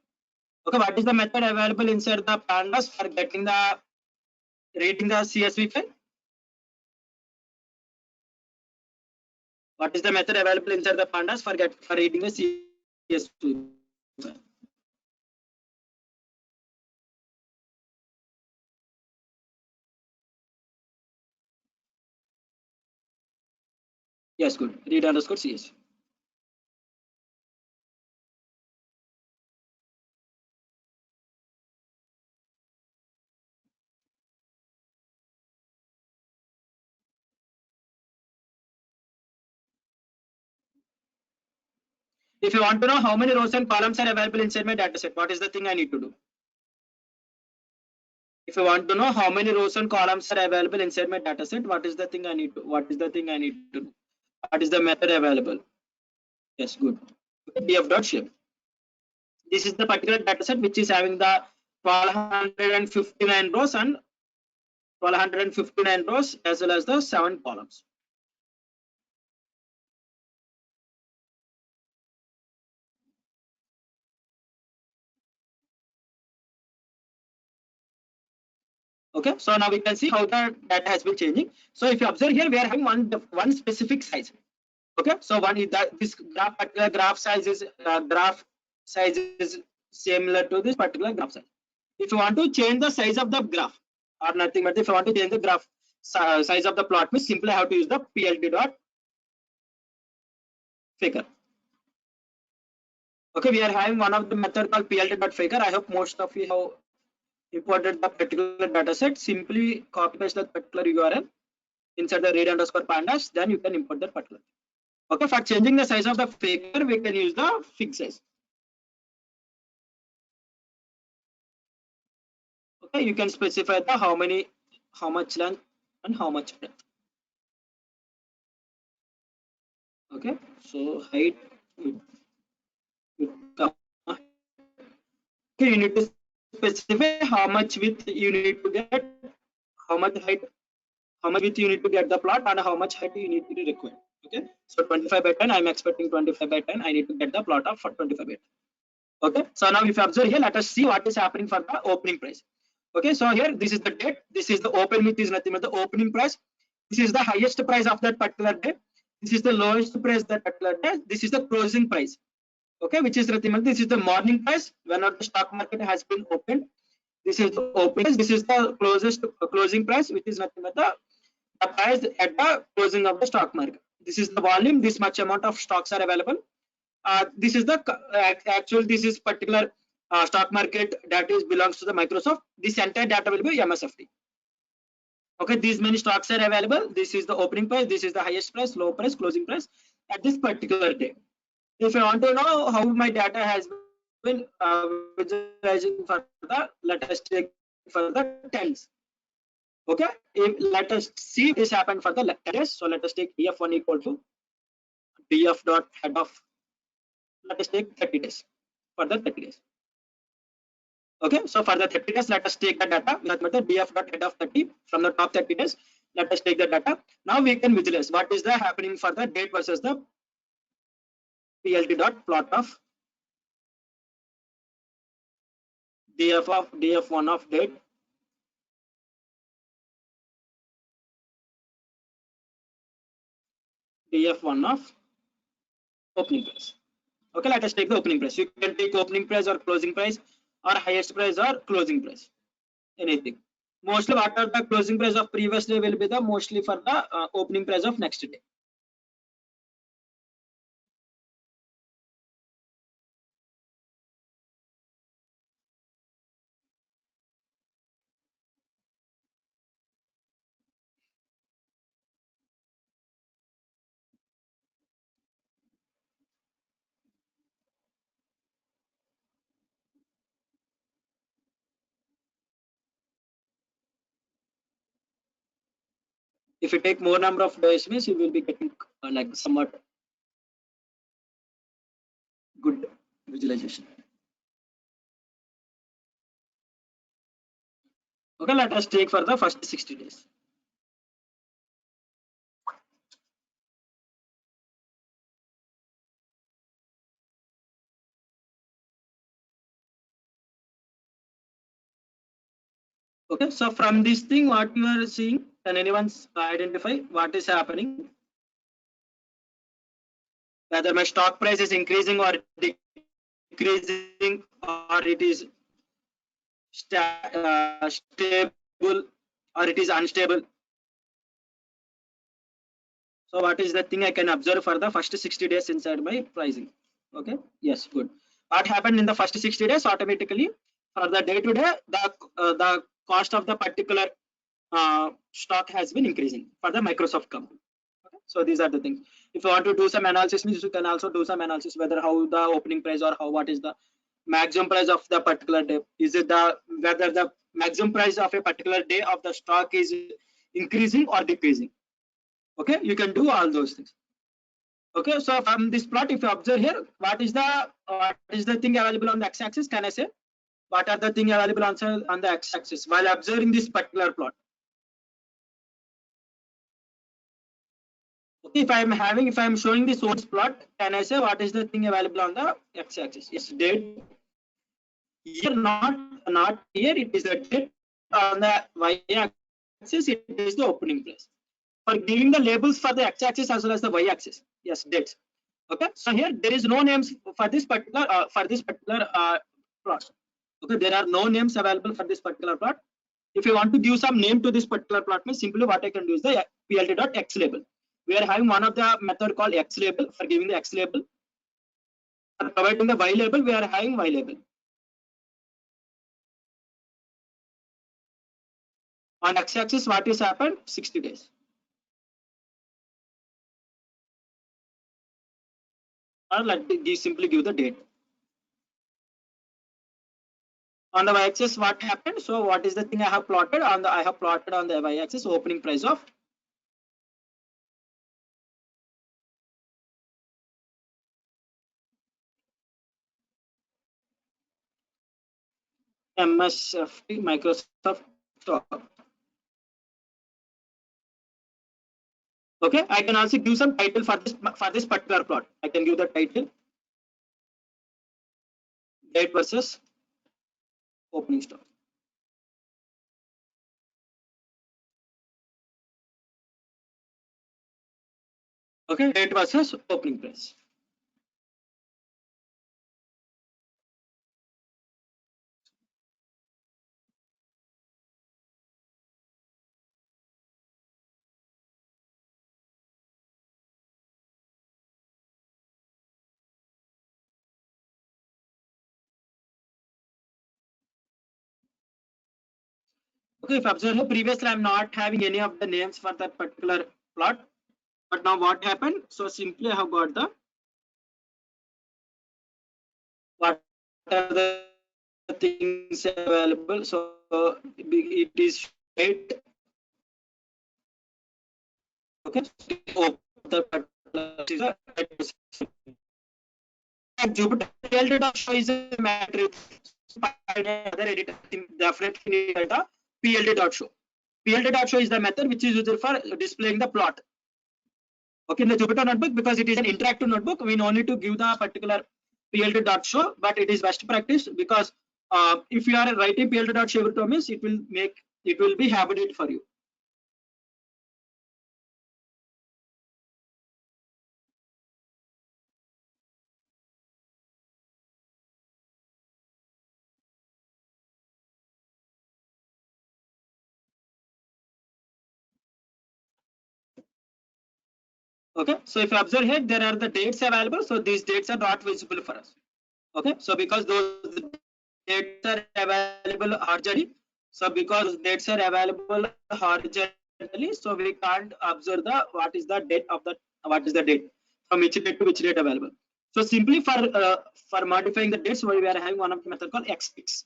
Okay, what is the method available inside the pandas for getting the reading the CSV file? What is the method available inside the pandas for reading the CSV file? Yes, good. Read underscore CSV. If you want to know how many rows and columns are available inside my dataset, what is the thing I need to do? If you want to know how many rows and columns are available inside my dataset, what is the thing I need to? What is the thing I need to do? What is the method available? Yes, good. df.shape. This is the particular dataset which is having the 1259 rows and 1259 rows as well as the 7 columns. Okay, so now we can see how the data has been changing. So if you observe here, we are having one specific size. Okay, so one is that this particular graph size is similar to this particular graph size. If you want to change the size of the graph or nothing but if you want to change the graph size of the plot, we simply have to use the plt dot figure. Okay, we are having one of the method called plt dot figure. I hope most of you have imported the particular data set. Simply copy paste that particular URL inside the read underscore pandas, then you can import that particular. Okay, for changing the size of the figure, we can use the fig size. Okay, you can specify the how much length and how much breadth. Okay, so height. Okay, you need to specify how much width you need to get, how much height, how much width you need to get the plot, and how much height you need to require. Okay, so 25 by 10, I'm expecting 25 by 10. I need to get the plot of for 25 by 10. Okay, so now if you observe here, let us see what is happening for the opening price. Okay, so here this is the date, this is the open, which is nothing but the opening price. This is the highest price of that particular day. This is the lowest price that particular day. This is the closing price. Okay, which is nothing but this is the morning price whenever the stock market has been opened. This is the open price. This is the closing price, which is nothing but the price at the closing of the stock market. This is the volume. This much amount of stocks are available. This is the actual. This is particular stock market that is belongs to the Microsoft. This entire data will be MSFT. Okay, these many stocks are available. This is the opening price. This is the highest price, low price, closing price at this particular day. If I want to know how my data has been visualizing for the, let us take for the tens. Okay, let us see this happen for the days. So let us take df1 equal to df dot head of, let us take 30 days for the 30 days. Okay, so for the 30 days, let us take the data. That method df dot head of 30 from the top 30 days. Let us take the data. Now we can visualize what is the happening for the date versus the PLT dot plot of df1 of date df1 of opening price. Okay, let us take the opening price. You can take opening price or closing price or highest price or closing price, anything. Mostly what are the closing price of previous day will be the mostly for the opening price of next day. If you take more number of days means you will be getting like somewhat good visualization. Okay, let us take for the first 60 days. Okay, so from this thing, what you are seeing, can anyone identify what is happening? Whether my stock price is increasing or decreasing, or it is stable or it is unstable. So what is the thing I can observe for the first 60 days inside my pricing? Okay, yes, good. What happened in the first 60 days? Automatically for the day to day, the cost of the particular stock has been increasing for the Microsoft company. Okay? So these are the things. If you want to do some analysis, means you can also do some analysis whether how the opening price or how what is the maximum price of the particular day. Is it the whether the maximum price of a particular day of the stock is increasing or decreasing? Okay, you can do all those things. Okay, so from this plot, if you observe here, what is the thing available on the x-axis? Can I say what are the thing available on the x-axis while observing this particular plot? Okay, if I'm showing the source plot, can I say what is the thing available on the x-axis? Yes, date. Here, not here. It is the date. On the y-axis, it is the opening price. For giving the labels for the x-axis as well as the y-axis, yes, dates. Okay, so here there is no names for this particular plot. Okay, there are no names available for this particular plot. If you want to give some name to this particular plot, means simply what I can do is the plt.x label. We are having one of the method called x label for giving the x label. For providing the y label, we are having y label. On x-axis, what is happened? 60 days. Or let me simply give the date. On the y-axis, what happened? So what is the thing I have plotted on the y-axis opening price of MSFT Microsoft stock. Okay, I can also give some title for this particular plot. I can give the title date versus opening stock. Okay, date versus opening price. Okay, if observe here, previously I'm not having any of the names for that particular plot, but now what happened? So simply I have got the what are the things available. So it is date. Okay, the particular Jupyter is a matrix. other editor definitely need the pld.show. pld.show is the method which is used for displaying the plot. Okay, in the Jupyter notebook, because it is an interactive notebook, we no need to give the particular pld.show, but it is best practice because if you are writing pld.show every time, means it will be habitual for you. Okay, so if you observe here, there are the dates available, so these dates are not visible for us. Okay, so because those dates are available horizontally, so because dates are available horizontally, so we can't observe the what is the date of the what is the date from which date to which date available. So simply for modifying the dates, we are having one of the method called xfix.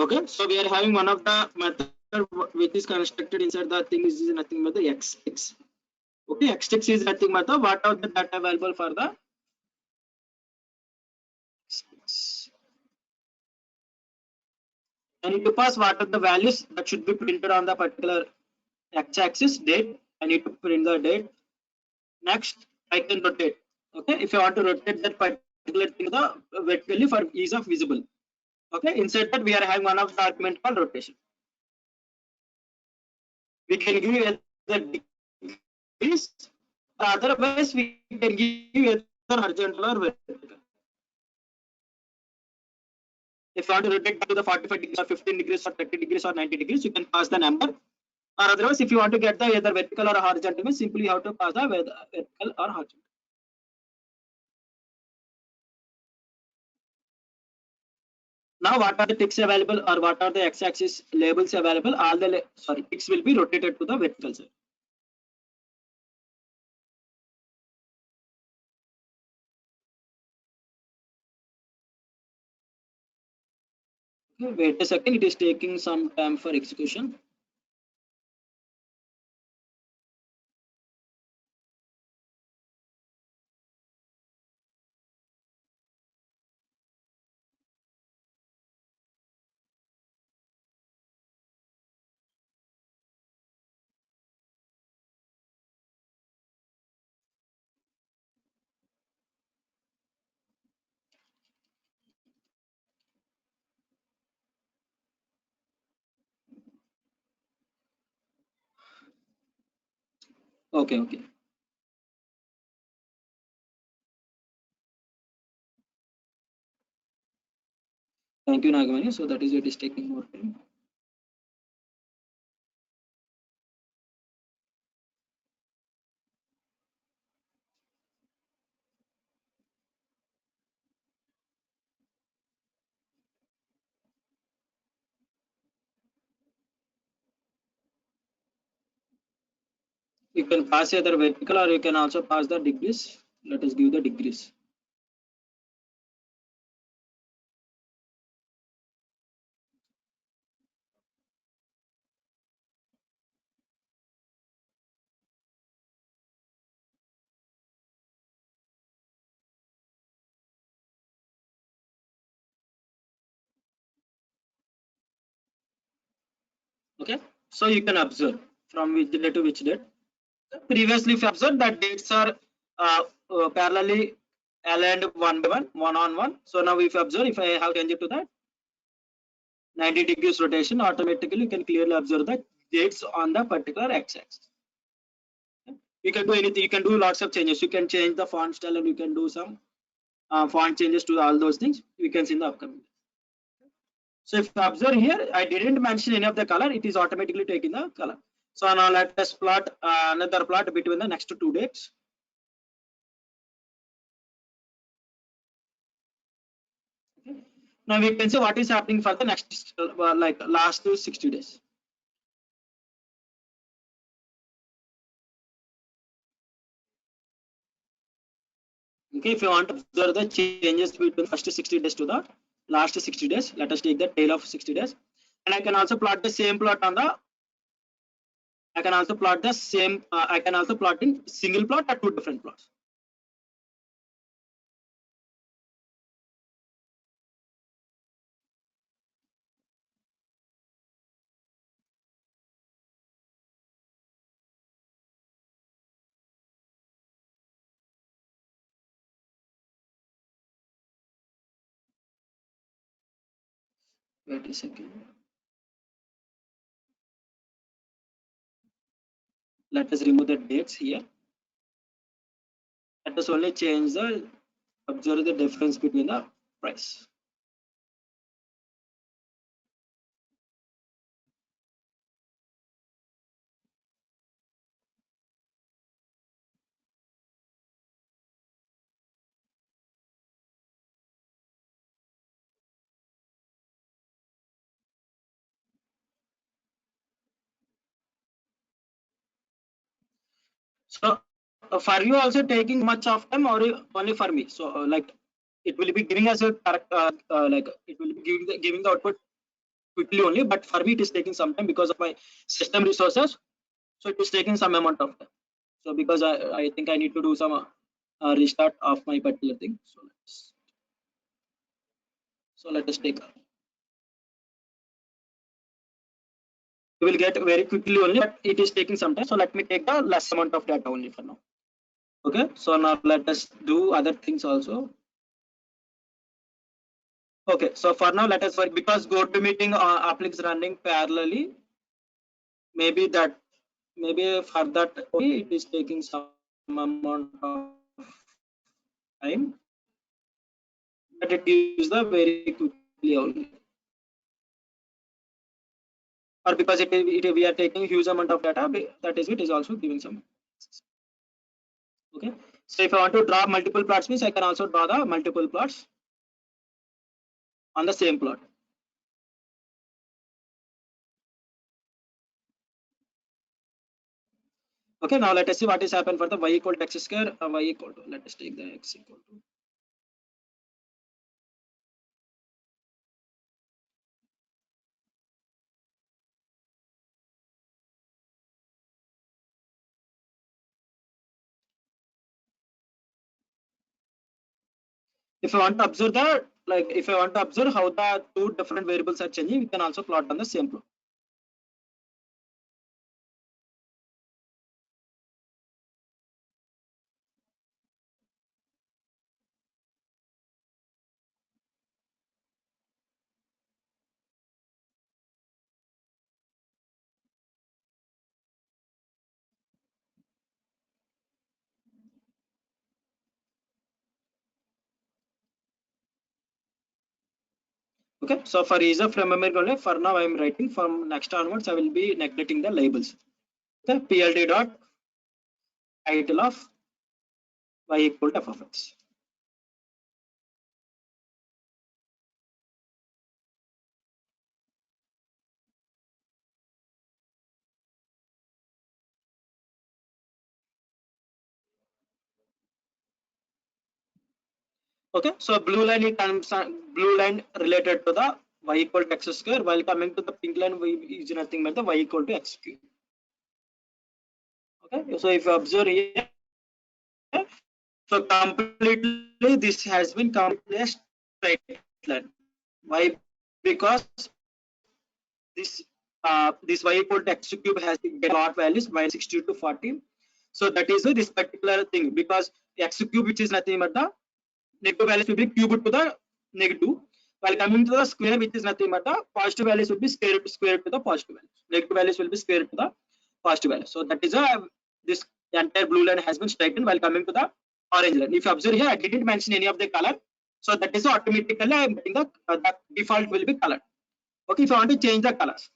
Okay, so we are having one of the method which is constructed inside the thing is nothing but the xfix. Okay, xfix is nothing but the what are the data available for the xfix. I need to pass what are the values that should be printed on the particular x-axis date. I need to print the date. Next, I can rotate. Okay, if I want to rotate that particular thing the vertically for ease of visible. Okay, inside that we are having one of the argument called rotation. We can give the degrees, or otherwise we can give either horizontal or vertical. If you want to rotate back to the 45 degrees or 15 degrees or 30 degrees or 90 degrees, you can pass the number. Or otherwise, if you want to get the either vertical or horizontal, simply you have to pass the vertical or horizontal. Now, what are the ticks available or what are the x-axis labels available? All the ticks will be rotated to the vertical side. Okay, wait a second, it is taking some time for execution. Okay, okay. Thank you, Nagamani. So that is it is taking more time. You can pass either vertical or you can also pass the degrees. Let us give the degrees. Okay, so you can observe from which date to which date. Previously, if you observe that dates are parallelly aligned one by one on one. So now if you observe, if I have changed it to that 90 degrees rotation, automatically you can clearly observe the dates on the particular x-axis. You can do anything, you can do lots of changes. You can change the font style and you can do some font changes to all those things. We can see in the upcoming. So if you observe here, I didn't mention any of the color, it is automatically taking the color. So now let us plot another plot between the next two dates. Now we can see what is happening for the next like last 60 days. Okay, if you want to observe the changes between first 60 days to the last 60 days, let us take the tail of 60 days. And I can also plot the same plot on the I can also plot the same. I can also plot in single plot or two different plots. Wait a second. Let us remove the dates here. Let us only change the, observe the difference between the price. So for you also taking much of time or only for me? So like it will be giving us a correct like it will be giving the output quickly only, but for me it is taking some time because of my system resources. So it is taking some amount of time. So because I think I need to do some restart of my particular thing. So let us take. We will get very quickly only, but it is taking some time. So let me take the less amount of data only for now. Okay. So now let us do other things also. Okay. So for now, let us work because GoToMeeting applics running parallelly. Maybe for that it is taking some amount of time, but it gives the very quickly only. Or because we are taking huge amount of data, that is it is also giving some. Okay. So if I want to draw multiple plots means I can also draw the multiple plots on the same plot. Okay, now let us see what is happened for the y equal to x square, y equal to, let us take the x equal to. If I want to observe the, like if I want to observe how the two different variables are changing, we can also plot on the same plot. Okay, so for ease of remembering only, for now I am writing, from next onwards I will be neglecting the labels. Okay, pld dot title of y equal to f of x. Okay, so blue line blue line related to the y equal to x square, while coming to the pink line is nothing but the y equal to x cube. Okay, so if you observe here, so completely this has been completely a straight line. Why? Because this y equal to x cube has get lot values minus 60 to 40. So that is this particular thing, because x cube, which is nothing but the negative values will be cubed to the negative, while coming to the square, which is nothing but the positive values will be square to the positive values. Negative values will be square to the positive values. So that is this entire blue line has been straightened while coming to the orange line. If you observe here, I didn't mention any of the color, so that is automatically I am getting the default will be colored. Okay, if I want to change the colors.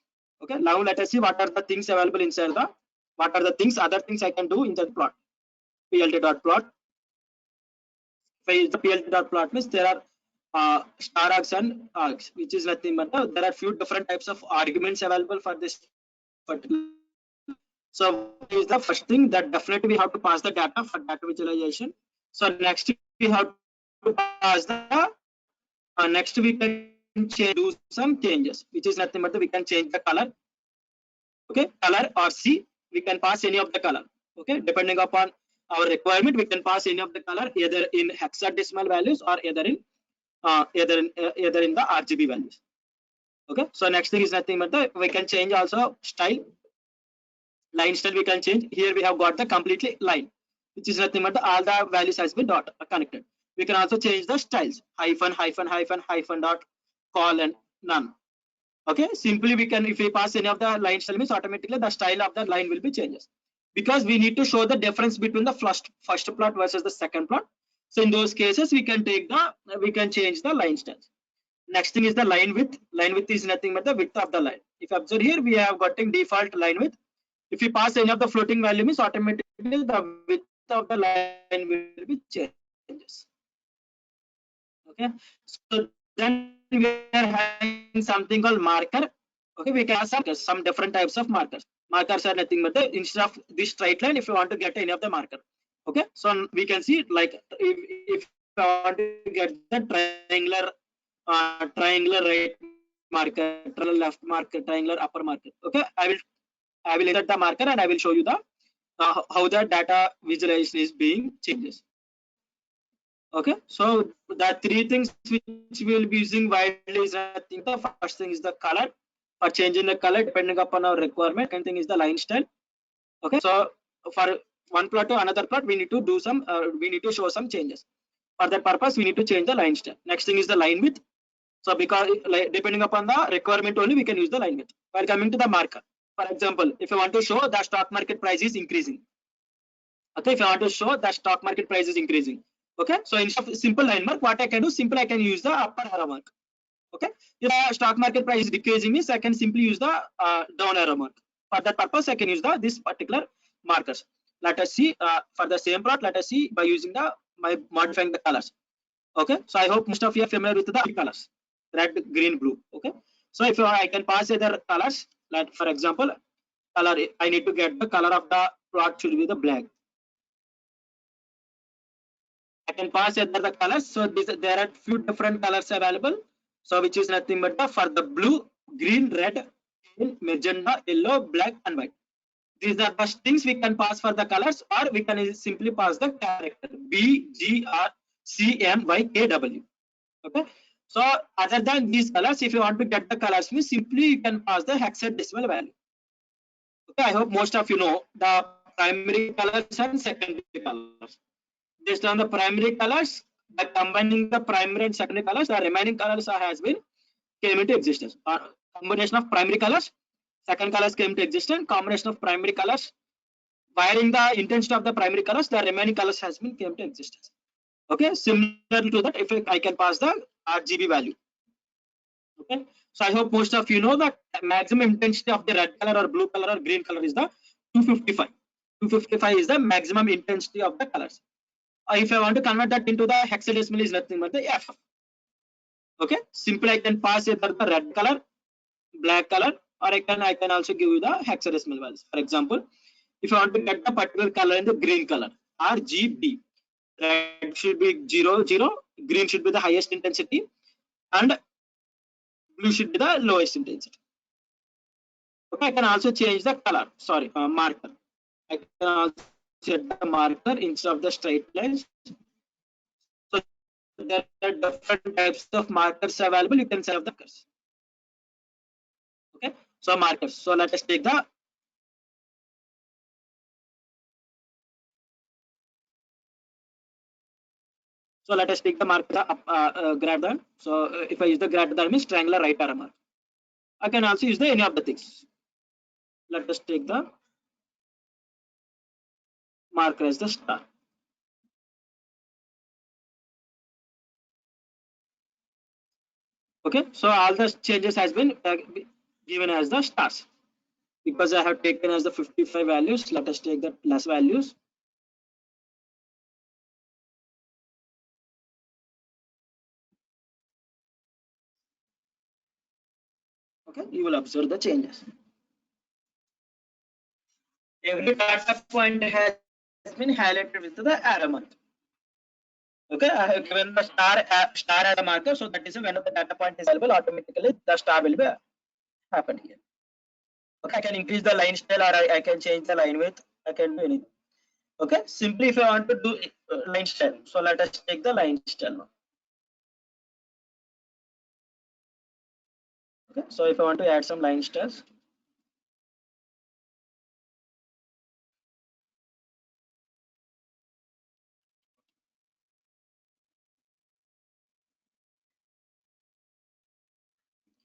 Okay, now let us see what are the things available inside the, what are the things, other things I can do in the plot. plt dot plot. The plt dot plot means there are star args and args, which is nothing but there are few different types of arguments available for this particular. So is the first thing that definitely we have to pass the data for data visualization. So next we have to pass the next we can do some changes, which is nothing but we can change the color. Okay, color or see we can pass any of the color. Okay, depending upon our requirement, we can pass any of the color either in hexadecimal values or either in the RGB values. Okay, so next thing is nothing but we can change also style. Line style we can change. Here we have got the completely line, which is nothing but all the values has been dot connected. We can also change the styles, hyphen, hyphen, hyphen, hyphen, dot, colon, none. Okay, simply we can, if we pass any of the line style means automatically the style of the line will be changes, because we need to show the difference between the first plot versus the second plot. So in those cases we can change the line styles. Next thing is the line width. Line width is nothing but the width of the line. If you observe here, we have gotten default line width. If you pass any of the floating value means automatically the width of the line will be changes. Okay, so then we are having something called marker. Okay, we can have some different types of markers. Markers are nothing but instead of this straight line, if you want to get any of the marker. Okay, so we can see like if I want to get the triangular right marker, triangular left marker, triangular upper marker. Okay, I will insert the marker and I will show you the how the data visualization is being changes. Okay, so the three things which we will be using widely is, I think the first thing is the color, for changing the color depending upon our requirement. Second thing is the line style. Okay, so for one plot to another plot, we need to do some, we need to show some changes. For that purpose, we need to change the line style. Next thing is the line width. So because depending upon the requirement only, we can use the line width. While coming to the marker, for example, if I want to show the stock market price is increasing. Okay, if I want to show the stock market price is increasing. Okay, so instead of simple line mark, what I can do, simply I can use the upper arrow mark. Okay, if the stock market price is decreasing means I can simply use the down arrow mark. For that purpose, I can use this particular markers. Let us see for the same plot. Let us see by using by modifying the colors. Okay, so I hope most of you are familiar with the colors, red, green, blue. Okay, so if I can pass other colors, like for example, color, I need to get the color of the plot should be the black. I can pass other the colors. So there are few different colors available. So which is nothing but for the blue, green, red, magenta, yellow, black, and white. These are the things we can pass for the colors, or we can simply pass the character B, G, R, C, M, Y, K, W. Okay. So other than these colors, if you want to get the colors, means simply you can pass the hexadecimal value. Okay. I hope most of you know the primary colors and secondary colors. Based on the primary colors, by combining the primary and secondary colors, the remaining colors has been came into existence. Combination of primary colors, second colors came to existence. Combination of primary colors, varying the intensity of the primary colors, the remaining colors has been came to existence. Okay, similar to that, if I can pass the RGB value. Okay, so I hope most of you know that maximum intensity of the red color or blue color or green color is the 255. 255 is the maximum intensity of the colors. If I want to convert that into the hexadecimal, is nothing but the F. Okay, simply I can pass either the red color, black color, or I can also give you the hexadecimal values. For example, if I want to get the particular color in the green color, RGB, red should be 0, 0, green should be the highest intensity, and blue should be the lowest intensity. Okay, I can also change the color. Sorry, marker. I can also set the marker instead of the straight lines. So there are different types of markers available. You can set the markers. Okay, so markers. So let us take the marker gradient. So if I use the gradient, that means triangular right arrow mark. I can also use any of the things. Let us take the marker as the star. Okay, so all the changes has been given as the stars. Because I have taken as the 55 values, let us take the plus values. Okay, you will observe the changes. Every data point has been highlighted with the arrow mark. Okay, I have given the star as a marker, so that is when the data point is available, automatically the star will be happened here. Okay, I can increase the line style, or I can change the line width. I can do anything. Okay, simply if I want to do line style, so let us take the line style now. Okay, so if I want to add some line styles,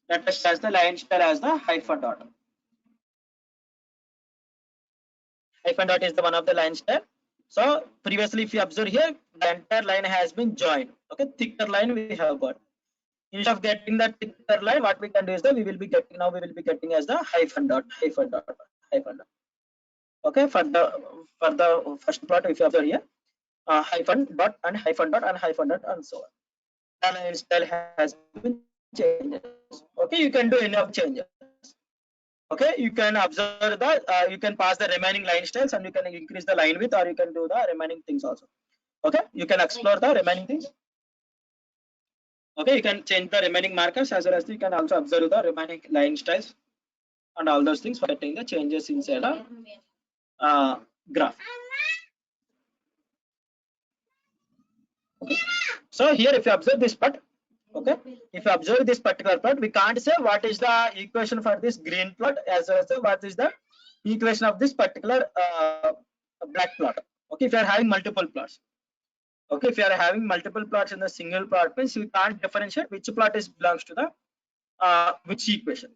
let us change the line style as the hyphen dot. Hyphen dot is the one of the line style. So previously, if you observe here, the entire line has been joined. Okay, thicker line we have got. Instead of getting the thicker line, what we can do is that we will be getting as the hyphen dot, hyphen dot, hyphen dot. Okay, for the first plot, if you observe here, hyphen dot and hyphen dot and hyphen dot and so on. The line style has been changed. Okay, you can do any of changes. Okay, you can observe that you can pass the remaining line styles and you can increase the line width, or you can do the remaining things also. Okay, you can explore the remaining things. Okay, you can change the remaining markers, as well as you can also observe the remaining line styles and all those things for getting the changes inside a graph. Okay. So here, if you observe this part, okay, if you observe this particular plot, we can't say what is the equation for this green plot, as well as what is the equation of this particular black plot. Okay, if you are having multiple plots, okay, if you are having multiple plots in the single plot, means you can't differentiate which plot is belongs to the which equation.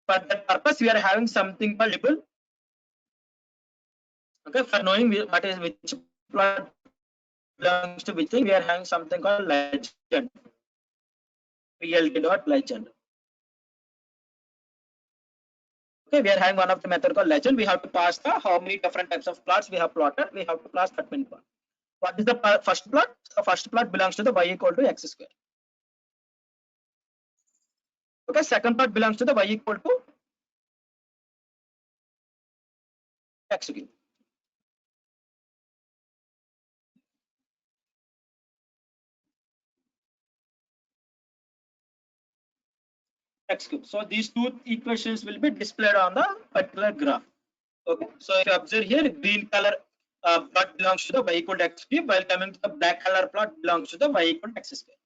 For that purpose, we are having something called label. Okay, for knowing what is which plot belongs to which thing, we are having something called legend. PLT dot legend. Okay, we are having one of the method called legend. We have to pass the how many different types of plots we have plotted. We have to pass that many plot. What is the first plot? The first plot belongs to the y equal to x square. Okay, second plot belongs to the y equal to x cube. X cube. So these two equations will be displayed on the particular graph. Okay, so if you observe here, green color plot belongs to the y equal to x cube, while coming to the black color plot belongs to the y equal to x square.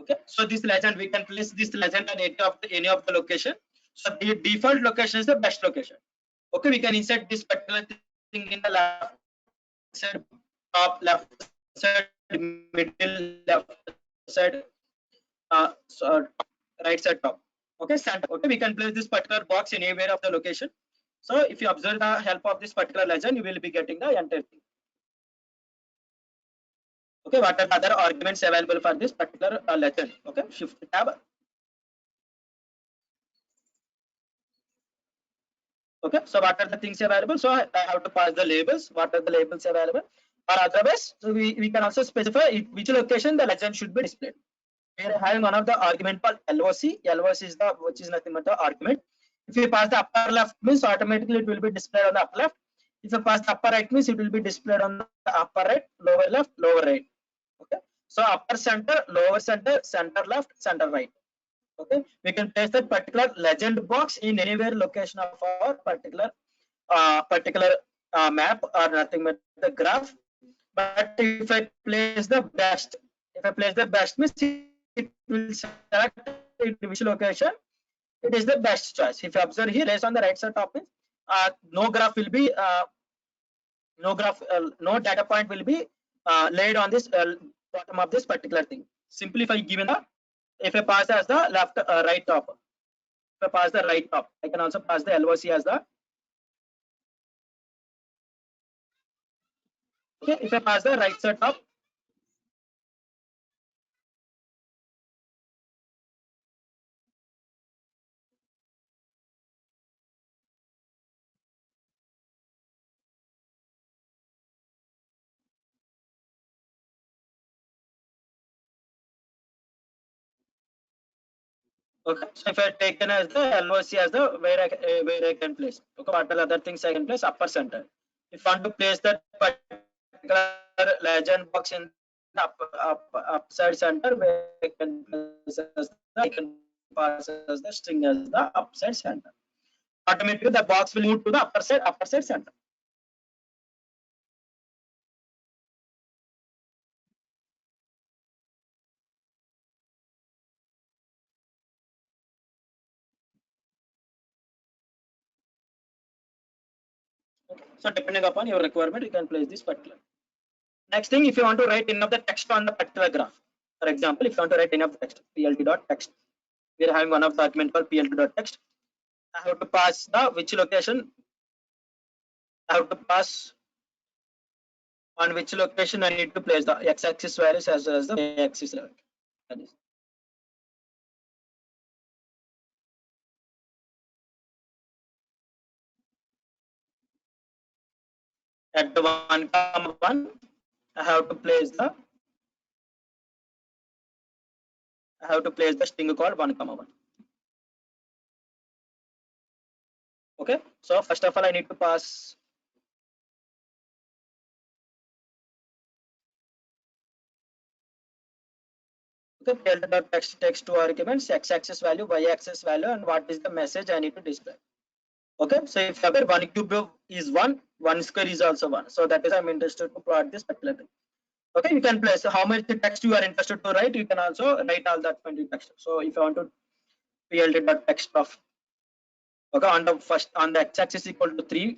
Okay, so this legend, we can place this legend on any of the location. So the default location is the best location. Okay, we can insert this particular thing in the left side, top left side, middle left side, so right side top. Okay, center. Okay, we can place this particular box anywhere of the location. So if you observe the help of this particular legend, you will be getting the entire thing. Okay, what are the other arguments available for this particular legend? Okay, shift tab. Okay, so what are the things available? So I have to pass the labels. What are the labels available? Or otherwise, so we can also specify which location the legend should be displayed. We are having one of the argument called LOC. LOC is the which is nothing but the argument. If you pass the upper left, means automatically it will be displayed on the upper left. If you pass the upper right, means it will be displayed on the upper right, lower left, lower right. Okay, so upper center, lower center, center left, center right. Okay, we can place that particular legend box in anywhere location of our particular map or nothing but the graph. But if I place the best, means it will select which location it is the best choice. If you observe here, based on the right side top, no graph will be no data point will be laid on this bottom of this particular thing. Simply if I given the, if I pass as the left right top, if I pass the right top, I can also pass the LOC as the, okay, if I pass the right side top, okay, so if I taken as the LOC as the where I can place, okay, what are other things I can place? Upper center. If I want to place that particular legend box in the upside center, where I can place as the, I can pass as the string as the upside center. automatically the box will move to the upper side center. Okay. So depending upon your requirement, you can place this particular. Next thing, if you want to write any of the text on the particular graph, for example, if you want to write any of the text, plt.text, we are having one of the argument called plt.text. I have to pass the which location. I have to pass on which location I need to place the x-axis values as well as the y-axis values. At the 1,1, I have to place the string called 1,1. Okay, so first of all, I need to pass text takes two arguments, x-axis value, y-axis value, and what is the message I need to display. Okay, so if you have 1 cube is 1, 1 square is also 1. So that is I'm interested to plot this particular thing. Okay, you can place how much the text you are interested to write. You can also write all that text. So if you want to plt.text of, okay, on the first, on the x-axis equal to 3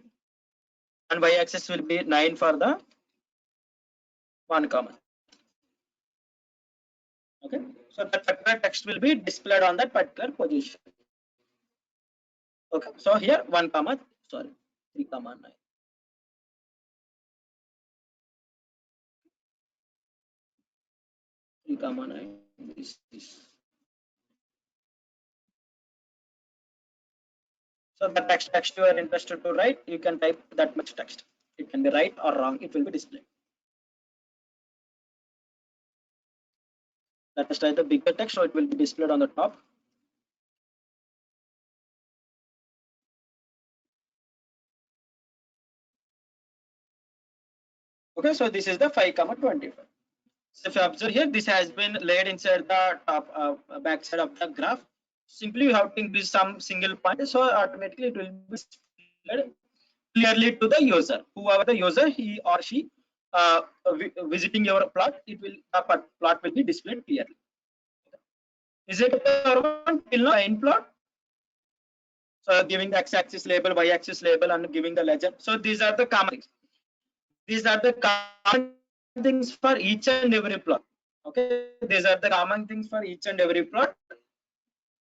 and y-axis will be 9 for the 1 comma. Okay, so that particular text will be displayed on that particular position. Okay, so here 3 comma 9. 3 comma 9 is this. So the text you are interested to write, you can type that much text. It can be right or wrong, it will be displayed. Let us type the bigger text, so it will be displayed on the top. Okay, so this is the 5 comma 25. So if you observe here, this has been laid inside the top back side of the graph. Simply you have to increase some single point, so automatically it will be displayed clearly to the user. Whoever the user, he or she visiting your plot, the plot will be displayed clearly. Is it till now line plot? So giving the x-axis label, y-axis label, and giving the legend. So these are the common things. These are the common things for each and every plot. Okay, these are the common things for each and every plot.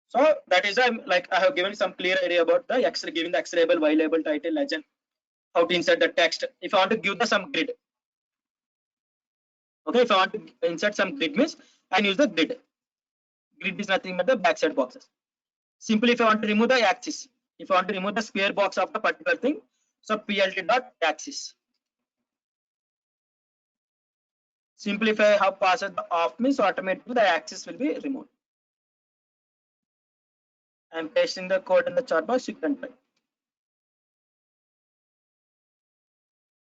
So that is like I have given some clear idea about the x, giving the x label, y label, title, legend, how to insert the text. If I want to give the some grid, okay, if I want to insert some grid means I can use the grid. Grid is nothing but the backside boxes. Simply if I want to remove the axis, if I want to remove the square box of the particular thing, so plt.axis. Simply if I have passed the off means automatically the axis will be removed. I'm pasting the code in the chat box, you can type.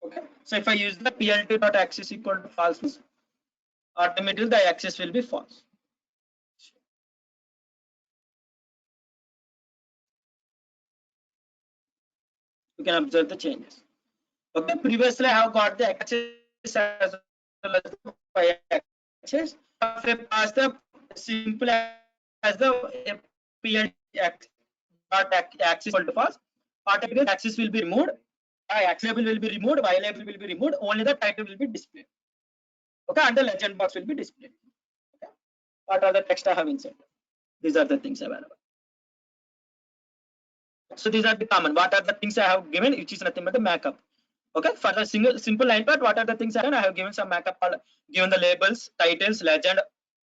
Okay, so if I use the plt.axis equal to false means automatically the axis will be false. You can observe the changes. Okay, previously I have got the axis as well as the y-axis. If I pass the simple as the plt.axis equal to false, automatically the axis will be removed, x label will be removed, y label will be removed, only the title will be displayed. Okay, and the legend box will be displayed. Okay, what are the text I have inserted? These are the things available. So these are the common. What are the things I have given, which is nothing but the markup. Okay, for the simple line part, what are the things I have given some markup, given the labels, titles, legend,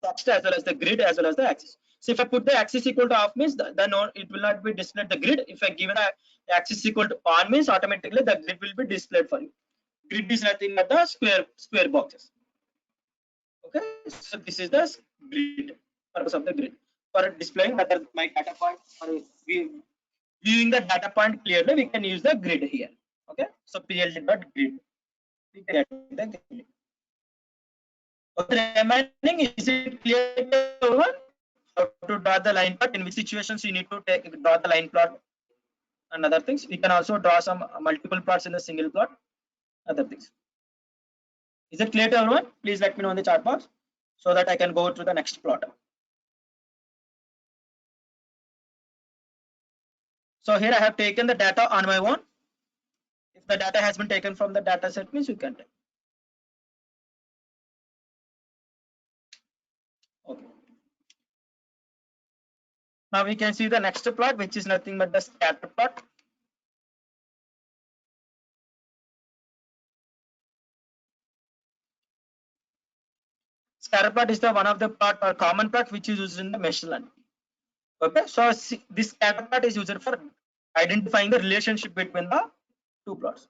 text, as well as the grid, as well as the axis. So if I put the axis equal to off means then it will not be displayed the grid. If I given the axis equal to on means automatically the grid will be displayed for you. Grid is nothing but the square boxes. Okay, so this is the grid, purpose of the grid for displaying whether my data point or viewing the data point clearly. We can use the grid here. Okay, so plt.grid, we get the grid. Okay, remaining, is it clear to everyone how to draw the line plot, in which situations you need to draw the line plot? and other things. We can also draw some multiple plots in a single plot, other things. Is it clear to everyone? Please let me know in the chat box so that I can go to the next plot. So here I have taken the data on my own. If the data has been taken from the data set, means you can take. Okay. Now we can see the next plot, which is nothing but the scatter plot. Scatter plot is the one of the plot or common plot which is used in the machine learning. Okay, so this scatter plot is used for identifying the relationship between the two plots.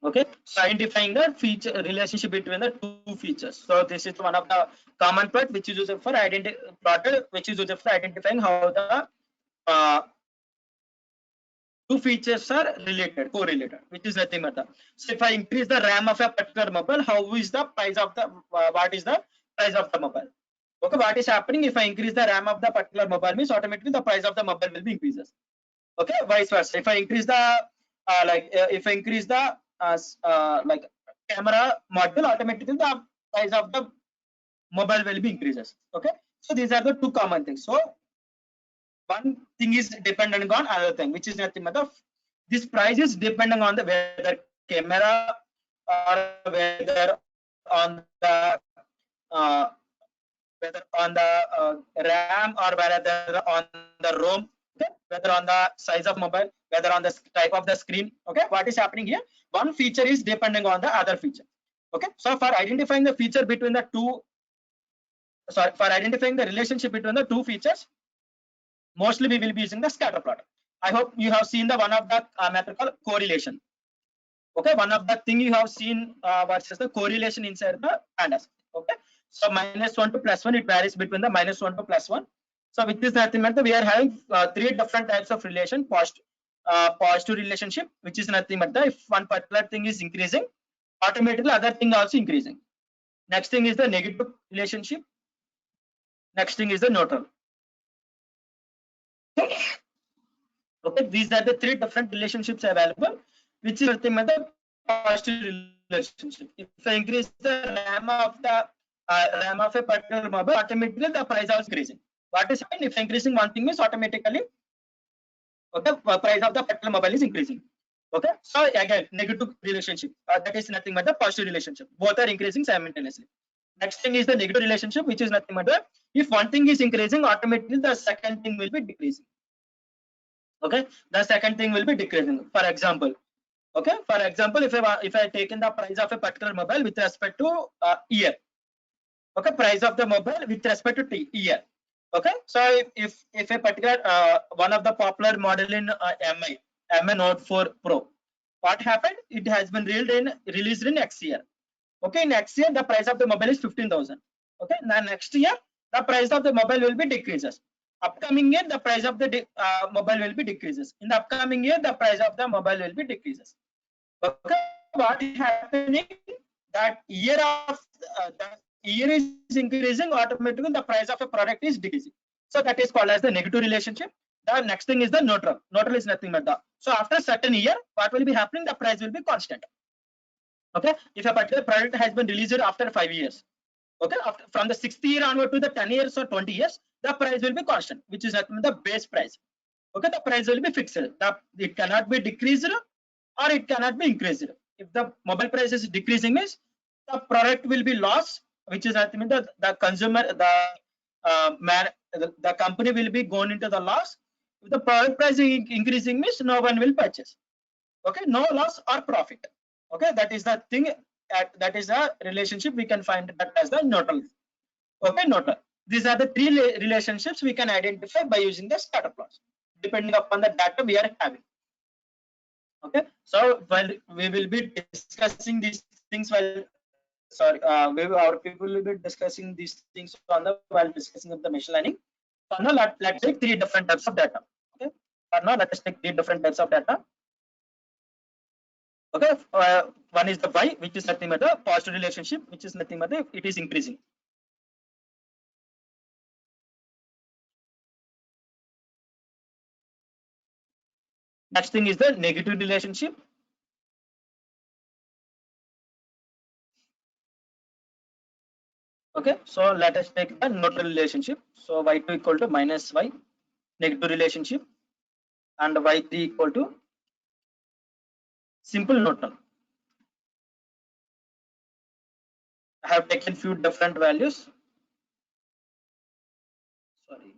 Okay, so identifying the feature relationship between the two features. So this is one of the common plot which is used for which is used for identifying how the two features are related, correlated, which is nothing but the. So if I increase the RAM of a particular mobile, how is the price of the what is the price of the mobile? Okay, what is happening if I increase the RAM of the particular mobile means automatically the price of the mobile will be increases. Okay, vice versa. If I increase the if I increase the like camera module, automatically the price of the mobile will be increases. Okay, so these are the two common things. So one thing is dependent on another thing, which is nothing but this price is depending on the whether camera or whether on the uh, RAM or whether on the ROM, okay? Whether on the size of mobile, whether on the type of the screen. Okay, what is happening here? One feature is depending on the other feature. Okay, so for identifying the feature between the two, sorry, for identifying the relationship between the two features, mostly we will be using the scatter plot. I hope you have seen the one of the method called correlation. Okay, one of the thing you have seen what is the correlation inside the pandas. Okay, so -1 to +1, it varies between the -1 to +1. So with this nothing but we are having three different types of relation. Positive relationship, which is nothing but if one particular thing is increasing, automatically other thing also increasing. Next thing is the negative relationship. Next thing is the neutral. Okay, these are the three different relationships available, which is nothing but the positive relationship. If I increase the RAM of a particular mobile, automatically the price is increasing. What is happening if increasing one thing is automatically, okay, price of the particular mobile is increasing. Okay, so again negative relationship, that is nothing but the positive relationship. Both are increasing simultaneously. Next thing is the negative relationship, which is nothing but the if one thing is increasing, automatically the second thing will be decreasing. Okay, the second thing will be decreasing. For example, okay, for example, if I take in the price of a particular mobile with respect to year, okay, price of the mobile with respect to year. Okay, so if a particular one of the popular model in MI Note 4 Pro, what happened? It has been released in next year. Okay, next year the price of the mobile is 15,000. Okay, now next year the price of the mobile will be decreases. Upcoming year the price of the mobile will be decreases. In the upcoming year the price of the mobile will be decreases. Okay, what is happening? That year of the year is increasing, automatically the price of a product is decreasing. So that is called as the negative relationship. The next thing is the neutral. Neutral is nothing but the. So after a certain year, what will be happening? The price will be constant. Okay, if a particular product has been released after 5 years, okay, from the 6th year onward to the 10 years or 20 years, the price will be constant, which is nothing but the base price. Okay, the price will be fixed. It cannot be decreased or it cannot be increased. If the mobile price is decreasing, means the product will be lost, which is nothing but the consumer, the company will be going into the loss. If the product price is increasing, means no one will purchase. Okay, no loss or profit. Okay, that is the thing. That is a relationship we can find that as the neutral. Okay, neutral. These are the three relationships we can identify by using the scatter plots, depending upon the data we are having. Okay, so while we will be discussing these things while our people will be discussing these things on the while discussing of the machine learning. So now let's take three different types of data. Okay, now let us take 3 different types of data. Okay, one is the y, which is nothing but the positive relationship, which is nothing but the, it is increasing. Next thing is the negative relationship. Okay, so let us take the neutral relationship. So y2 equal to minus y, negative relationship, and y3 equal to simple neutral. I have taken few different values. Sorry.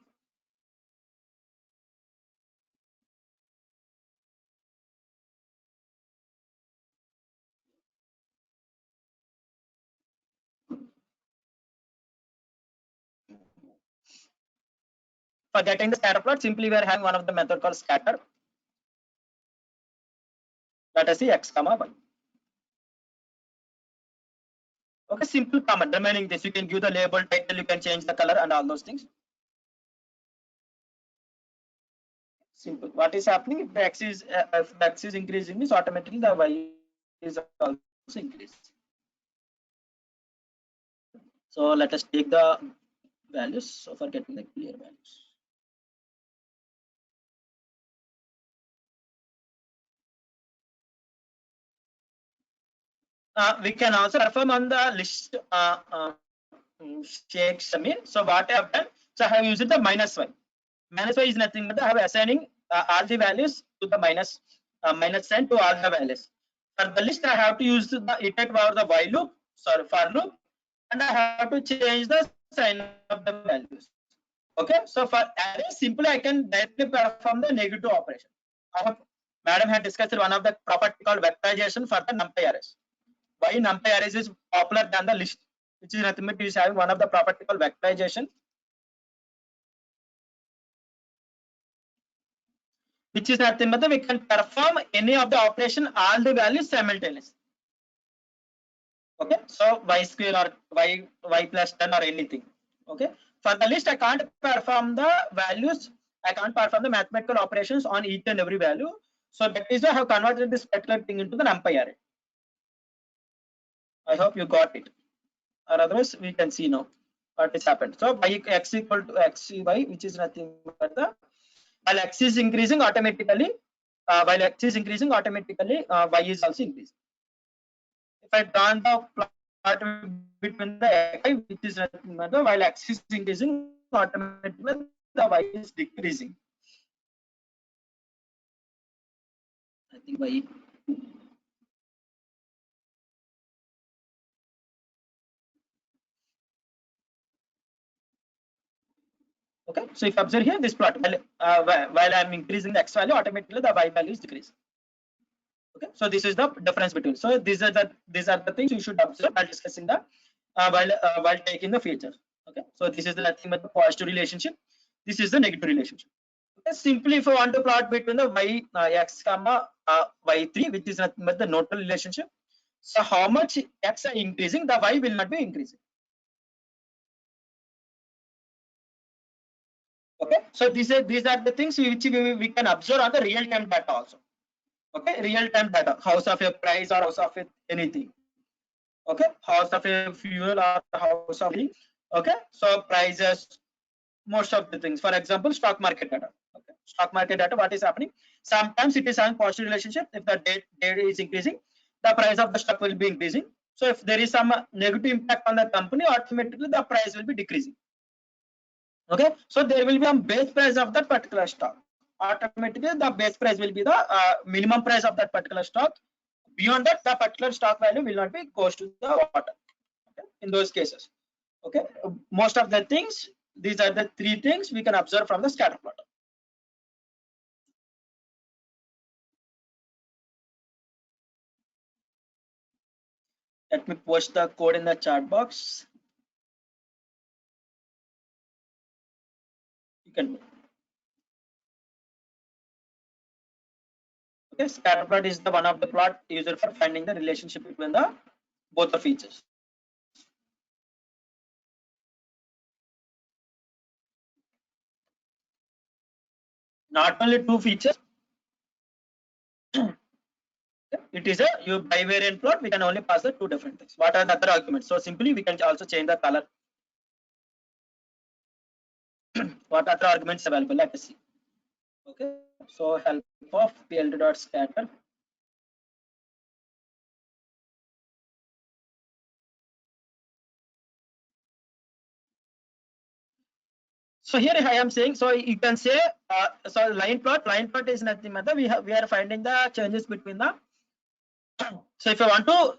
For getting the scatter plot, simply we are having one of the method called scatter. Let us see x comma y. Okay, simple comment. Remaining this, you can give the label, title, you can change the color and all those things. Simple. What is happening if the x is increasing, means automatically the y is also increasing. So let us take the values. So for getting the clear values. We can also perform on the list shake Samir. So what I have done, so I have used the minus y. Minus y is nothing but I have assigning all the values to the minus sign to all the values. For the list, I have to use the iterate over the while loop, sorry, for loop, and I have to change the sign of the values. Okay, so for array, simply I can directly perform the negative operation. Our madam had discussed one of the property called vectorization for the numpy arrays. Why numpy arrays is popular than the list, which is nothing but is having one of the property called vectorization, which is nothing but we can perform any of the operation all the values simultaneously. Okay, so y square or y plus 10 or anything. Okay, for the list I can't perform the values, I can't perform the mathematical operations on each and every value. So that is why I have converted this particular thing into the numpy array. I hope you got it, or otherwise we can see now what has happened. So y x equal to xy, which is nothing but the, while x is increasing automatically, y is also increasing. If I draw the plot between the y, which is nothing but the, while x is increasing automatically the y is decreasing. I think y. Okay, so if you observe here this plot, while I'm increasing the x value, automatically the y value is decreasing. Okay, so this is the difference between. So these are the things you should observe while discussing the while taking the feature. Okay, so this is the nothing but the positive relationship. This is the negative relationship. Okay, simply if I want to plot between the y x comma y3, which is nothing but the neutral relationship. So how much x are increasing, the y will not be increasing. Okay, so these are the things which we can observe on the real time data also. Okay, real time data, house of a price or house of anything. Okay, house of a fuel or house of the, okay, so prices, most of the things. For example, stock market data. Okay, stock market data, what is happening? Sometimes it is having positive relationship. If the data is increasing, the price of the stock will be increasing. So if there is some negative impact on the company, automatically the price will be decreasing. Okay, so there will be a base price of that particular stock. Automatically the base price will be the minimum price of that particular stock. Beyond that, the particular stock value will not be goes to the water. Okay? In those cases. Okay, most of the things, these are the 3 things we can observe from the scatter plot. Let me post the code in the chat box. You can. Okay, scatter plot is the one of the plot used for finding the relationship between the both the features. not only two features. It is a bivariant plot. We can only pass the two different things. What are the other arguments? So simply we can also change the color. What other arguments available? Let us see. Okay, so help of plt dot scatter. So here I am saying, so you can say, so line plot is nothing but we are finding the changes between the. So if I want to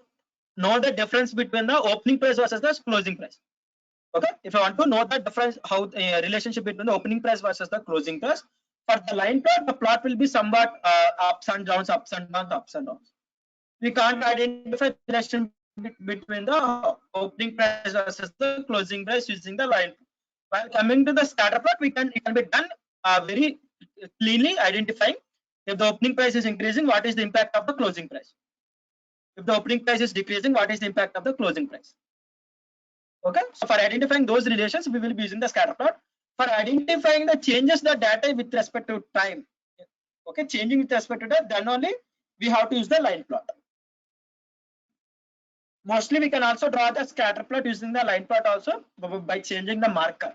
know the difference between the opening price versus the closing price, okay, if I want to know the difference, how relationship between the opening price versus the closing price, for the line plot, the plot will be somewhat ups and downs, ups and downs, ups and downs. We can't identify the relation between the opening price versus the closing price using the line. While coming to the scatter plot, it can be done very cleanly identifying if the opening price is increasing, what is the impact of the closing price. If the opening price is decreasing, what is the impact of the closing price. Okay, so for identifying those relations, we will be using the scatter plot. For identifying the changes the data with respect to time, okay, changing with respect to that, then only we have to use the line plot. Mostly we can also draw the scatter plot using the line plot also by changing the marker.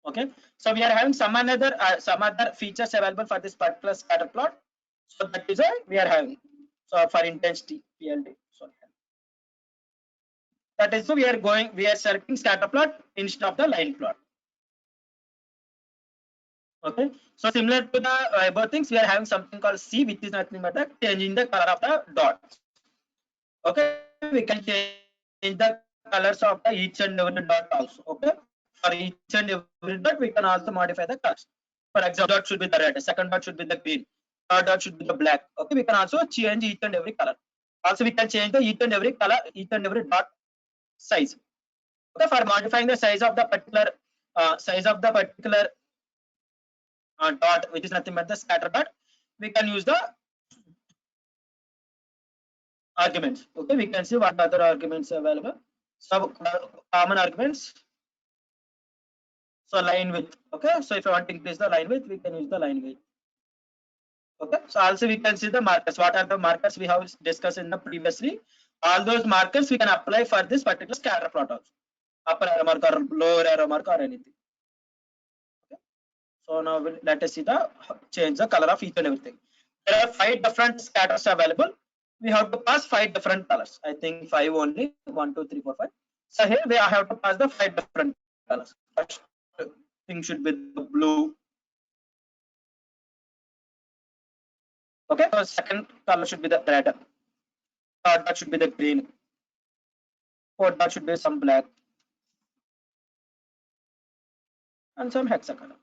Okay, so we are having some other features available for this particular scatter plot. So that is why we are having. So for intensity PLD. Sorry. That is why we are selecting scatter plot instead of the line plot. Okay, so similar to the above things, we are having something called C, which is nothing but the changing the color of the dots. Okay, we can change the colors of the each and every dot also. Okay, for each and every dot we can also modify the colors. For example, dot should be the red, second dot should be the green, third dot should be the black. Okay, we can also change each and every color. Also we can change the each and every color, each and every dot size. Okay, for modifying the size of the particular dot, which is nothing but the scatter dot, we can use the arguments. Okay, we can see what other arguments are available. So common arguments. So line width. Okay, so if I want to increase the line width, we can use the line width. Okay, so also we can see the markers. What are the markers we have discussed in the previously? All those markers we can apply for this particular scatter plot also. Upper arrow mark or lower arrow mark or anything. Okay. So now let us see the change the color of each and everything. There are 5 different scatters available. We have to pass 5 different colors. I think 5 only. 1, 2, 3, 4, 5. So here we have to pass the 5 different colors. First thing should be the blue. Okay, so second color should be the red. Third dot should be the green. Fourth dot should be some black. And some hexacolor.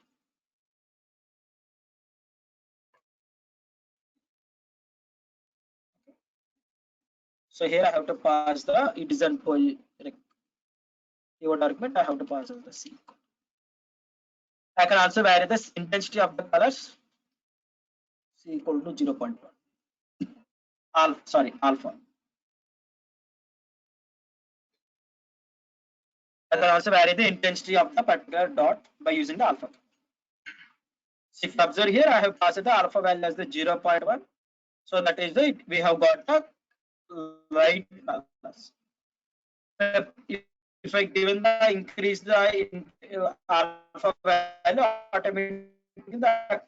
So here I have to pass the it is an keyword argument. I have to pass the C. I can also vary the intensity of the colors. C equal to 0.1. Alpha. I can also vary the intensity of the particular dot by using the alpha. So if you observe here, I have passed the alpha value as the 0.1. So that is the we have got the light colors. If I given the increase the alpha value, automatically the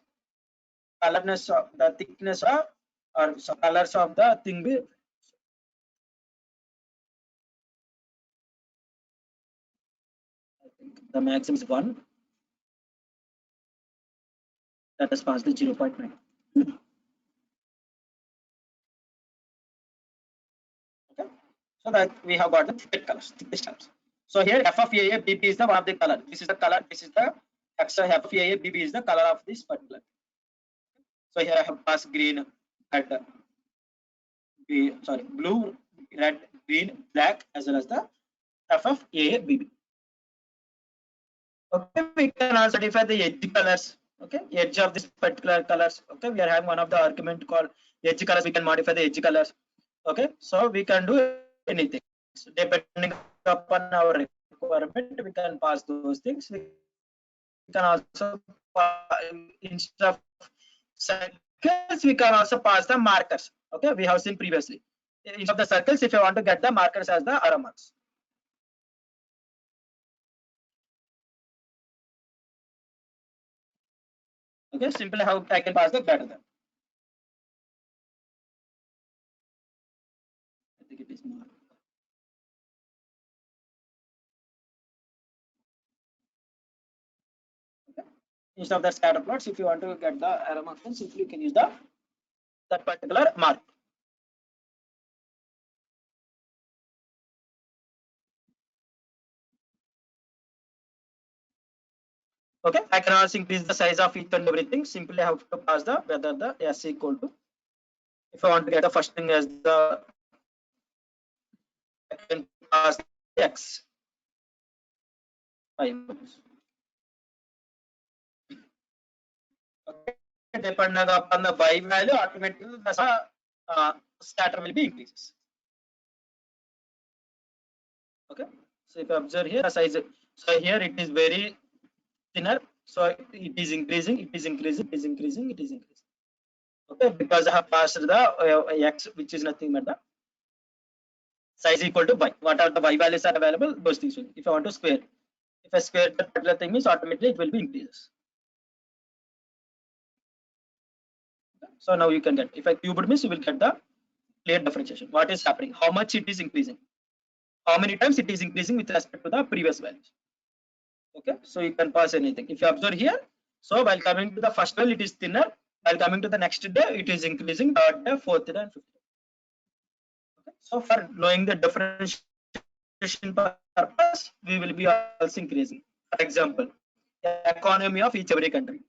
colorness of the thickness of or colors of the thing will. I think the maximum is 1. That is past the 0.9. Okay, so that we have got the thickest colors. So here f of AA BB is the one of the color. This is the color. This is the extra f of AA BB is the color of this particular. So here I have passed green, red, blue, red, green, black, as well as the f of AA BB. Okay, we can also define the edge colors. Okay, edge of this particular colors. Okay, we are having one of the argument called edge colors. We can modify the edge colors. Okay, so we can do anything. So depending upon our requirement, we can pass those things. We can also instead of circles, we can also pass the markers. Okay, we have seen previously. Instead of the circles, if you want to get the markers as the arrow marks. Okay, simply how I can pass the greater than. I think it is more. Okay. Instead of the scatter plots, if you want to get the arrow marks, then simply you can use the that particular mark. Okay, I can also increase the size of each and everything. Simply I have to pass the whether the s equal to. If I want to get the first thing as the, I can pass x. Okay, depending upon the y value, automatically the scatter will be increases. Okay, so if you observe here, the size. So here it is very thinner. So it is increasing, it is increasing, it is increasing, it is increasing. Okay, because I have passed the x, which is nothing but the size equal to y. What are the y values are available? Those things will. If I want to square, if I square that particular thing means automatically it will be increases. So now you can get, if I cube it means you will get the clear differentiation. What is happening? How much it is increasing? How many times it is increasing with respect to the previous values? Okay, so you can pass anything. If you observe here, so while coming to the first well, it is thinner. While coming to the next day, it is increasing. Third day, fourth day, and fifth day. Okay. So for knowing the differentiation purpose, we will be also increasing. For example, the economy of each every country.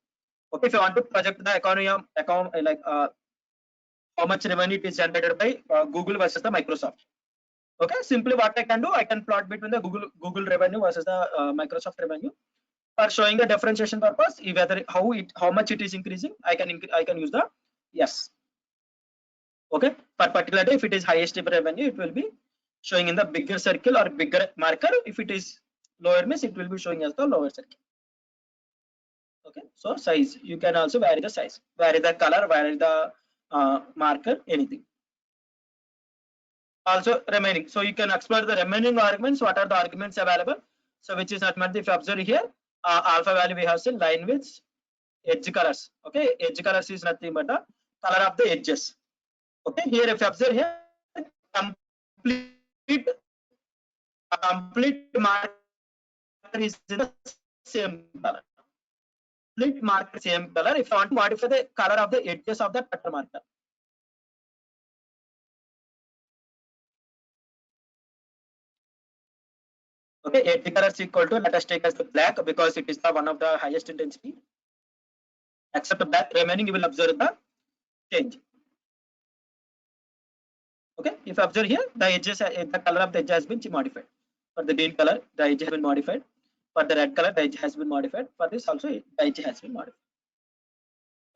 Okay, if you want to project the economy of like how much revenue it is generated by Google versus the Microsoft. Okay, simply what I can do, I can plot between the Google revenue versus the Microsoft revenue. For showing the differentiation purpose, whether how much it is increasing, I can use the yes. Okay, for particular day, if it is highest revenue, it will be showing in the bigger circle or bigger marker. If it is lower means it will be showing as the lower circle. Okay, so size, you can also vary the size, vary the color, vary the marker, anything. Also remaining, so you can explore the remaining arguments. What are the arguments available? So which is automatically, if you observe here, alpha value we have seen line widths, edge colors. Okay, edge colors is nothing but the color of the edges. Okay, here if you observe here, complete marker is in the same color. Complete marker same color. If you want to modify the color of the edges of the cutter marker. Okay, edge color is equal to, let us take as the black because it is the one of the highest intensity. Except black, remaining you will observe the change. Okay, if you observe here, the edges, the color of the edge has been modified. For the green color, the edge has been modified. For the red color, the edge has been modified. For this also, the edge has been modified.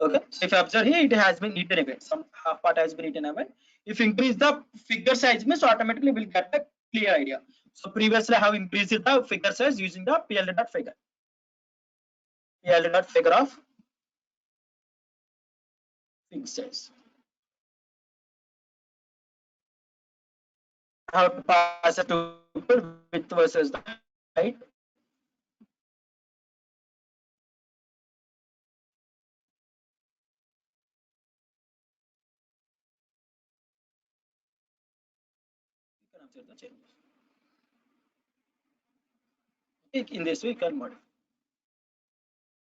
Okay, so if you observe here, it has been eaten away. Some half part has been eaten away. If you increase the figure size, means automatically will get a clear idea. So previously, I have increased the figure size using the PLD.figure. PLD.figure of figure size. How to pass a tuple width versus the height. You can observe the changes. In this way, you can modify.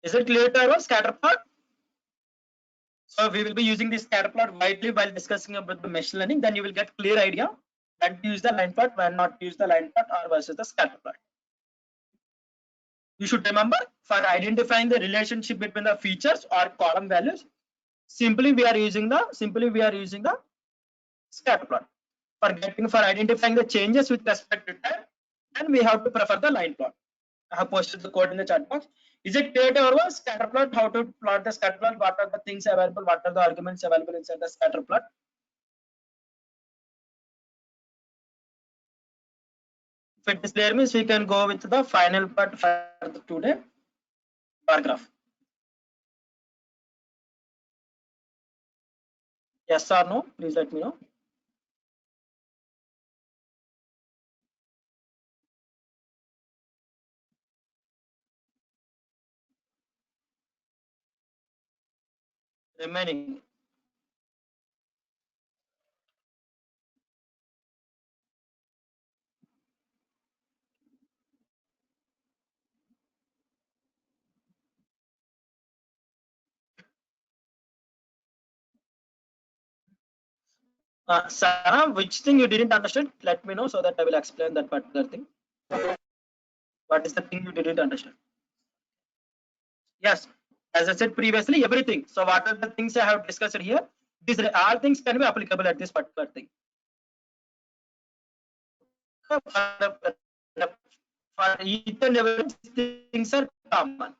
Is it clear to our scatter plot? So we will be using this scatter plot widely while discussing about the machine learning. Then you will get clear idea when to use the line plot, when not to use the line plot, or versus the scatter plot. You should remember, for identifying the relationship between the features or column values, simply we are using the scatter plot. For identifying the changes with respect to time, then we have to prefer the line plot. I have posted the code in the chat box. Is it clear to everyone? Scatter plot, how to plot the scatter plot, what are the things available, what are the arguments available inside the scatter plot? If it is clear means we can go with the final part for today, bar graph. Yes or no? Please let me know. Remaining. Sarah, which thing you didn't understand? Let me know so that I will explain that particular thing. What is the thing you didn't understand? Yes, as I said previously, everything. So what are the things I have discussed here? These all things can be applicable at this particular thing. For each and every things are common.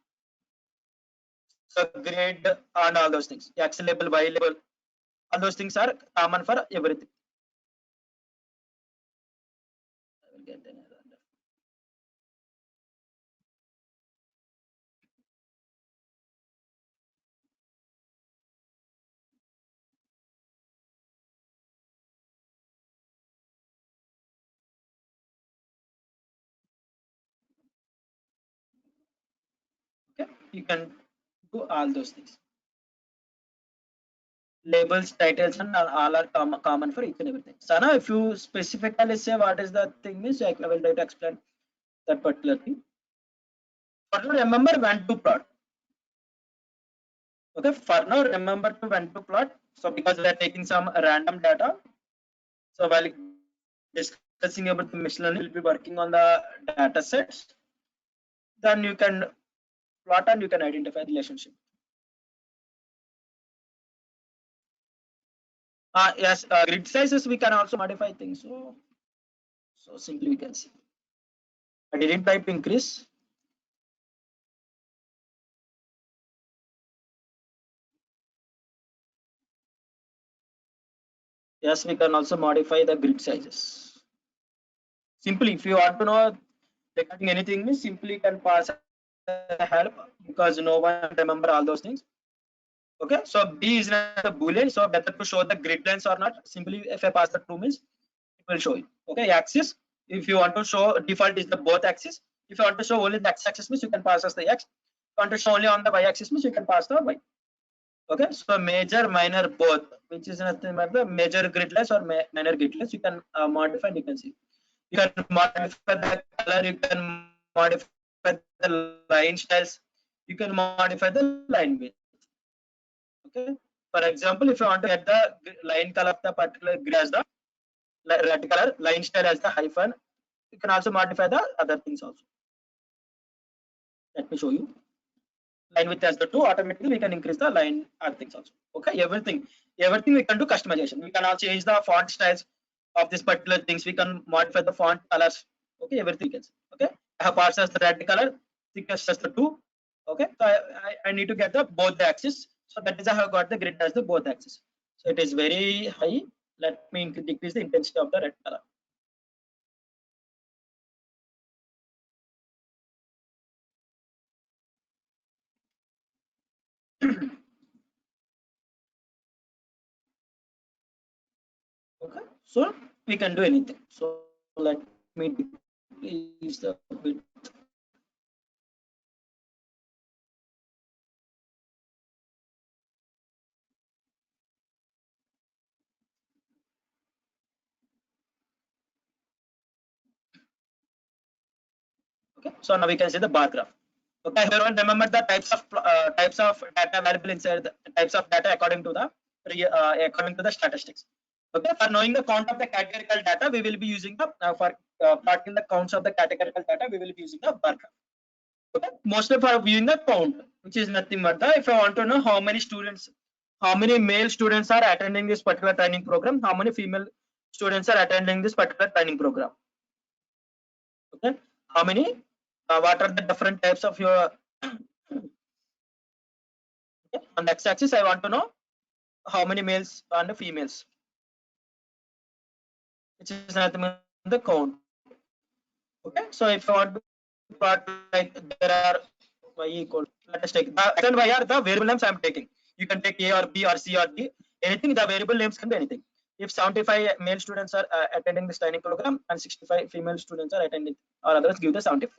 So grade and all those things, X label, Y label, all those things are common for everything. I will get another. Okay, you can do all those things. Labels, titles, and all are common for each and everything. Sana, if you specifically say what is the thing means, I will try to explain that particular thing. For now, remember when to plot. Okay, for now, remember to when to plot. So because we are taking some random data, so while discussing about the machine learning, we'll be working on the data sets. Then you can plot and you can identify the relationship. Yes, grid sizes we can also modify things. So simply we can see. I didn't type increase. Yes, we can also modify the grid sizes. Simply, if you want to know regarding anything, simply can pass help because no one remember all those things. Okay, so B is not a boolean, so better to show the grid lines or not. Simply, if I pass the true means it will show you. Okay, axis. If you want to show default is the both axis. If you want to show only the x-axis means you can pass as the x. If you want to show only on the y-axis means you can pass the y. Okay, so major, minor, both, which is nothing but the major grid lines or minor grid lines. You can modify. And you can see. You can modify the color. You can modify the line styles. You can modify the line width. Okay. For example, if you want to get the line color of the particular grid as the red color, line style as the hyphen, you can also modify the other things also. Let me show you. Line width as the 2, automatically we can increase the line other things also. Okay, everything we can do customization. We can also change the font styles of this particular things. We can modify the font colors. Okay, everything is okay. I have parts as the red color, thickness as the 2. Okay, so I need to get the both the axis. So that is how I have got the grid as the both axis. So it is very high. Let me decrease the intensity of the red color. Okay, so we can do anything. So let me decrease the width. Okay, so now we can see the bar graph. Okay, everyone remember the types of data available inside the types of data according to the statistics. Okay, for knowing the count of the categorical data, we will be using the for plotting the counts of the categorical data, we will be using the bar graph. Okay, mostly for viewing the count, which is nothing but the if I want to know how many students, how many male students are attending this particular training program, how many female students are attending this particular training program. Okay, how many? What are the different types of your okay. On the x-axis I want to know how many males and females, which is nothing but the count. Okay, so if I want to plot like there are y equal, let us take the x and y are the variable names I am taking. You can take a or b or c or d, anything. The variable names can be anything. If 75 male students are attending this training program and 65 female students are attending, or others, give the 75.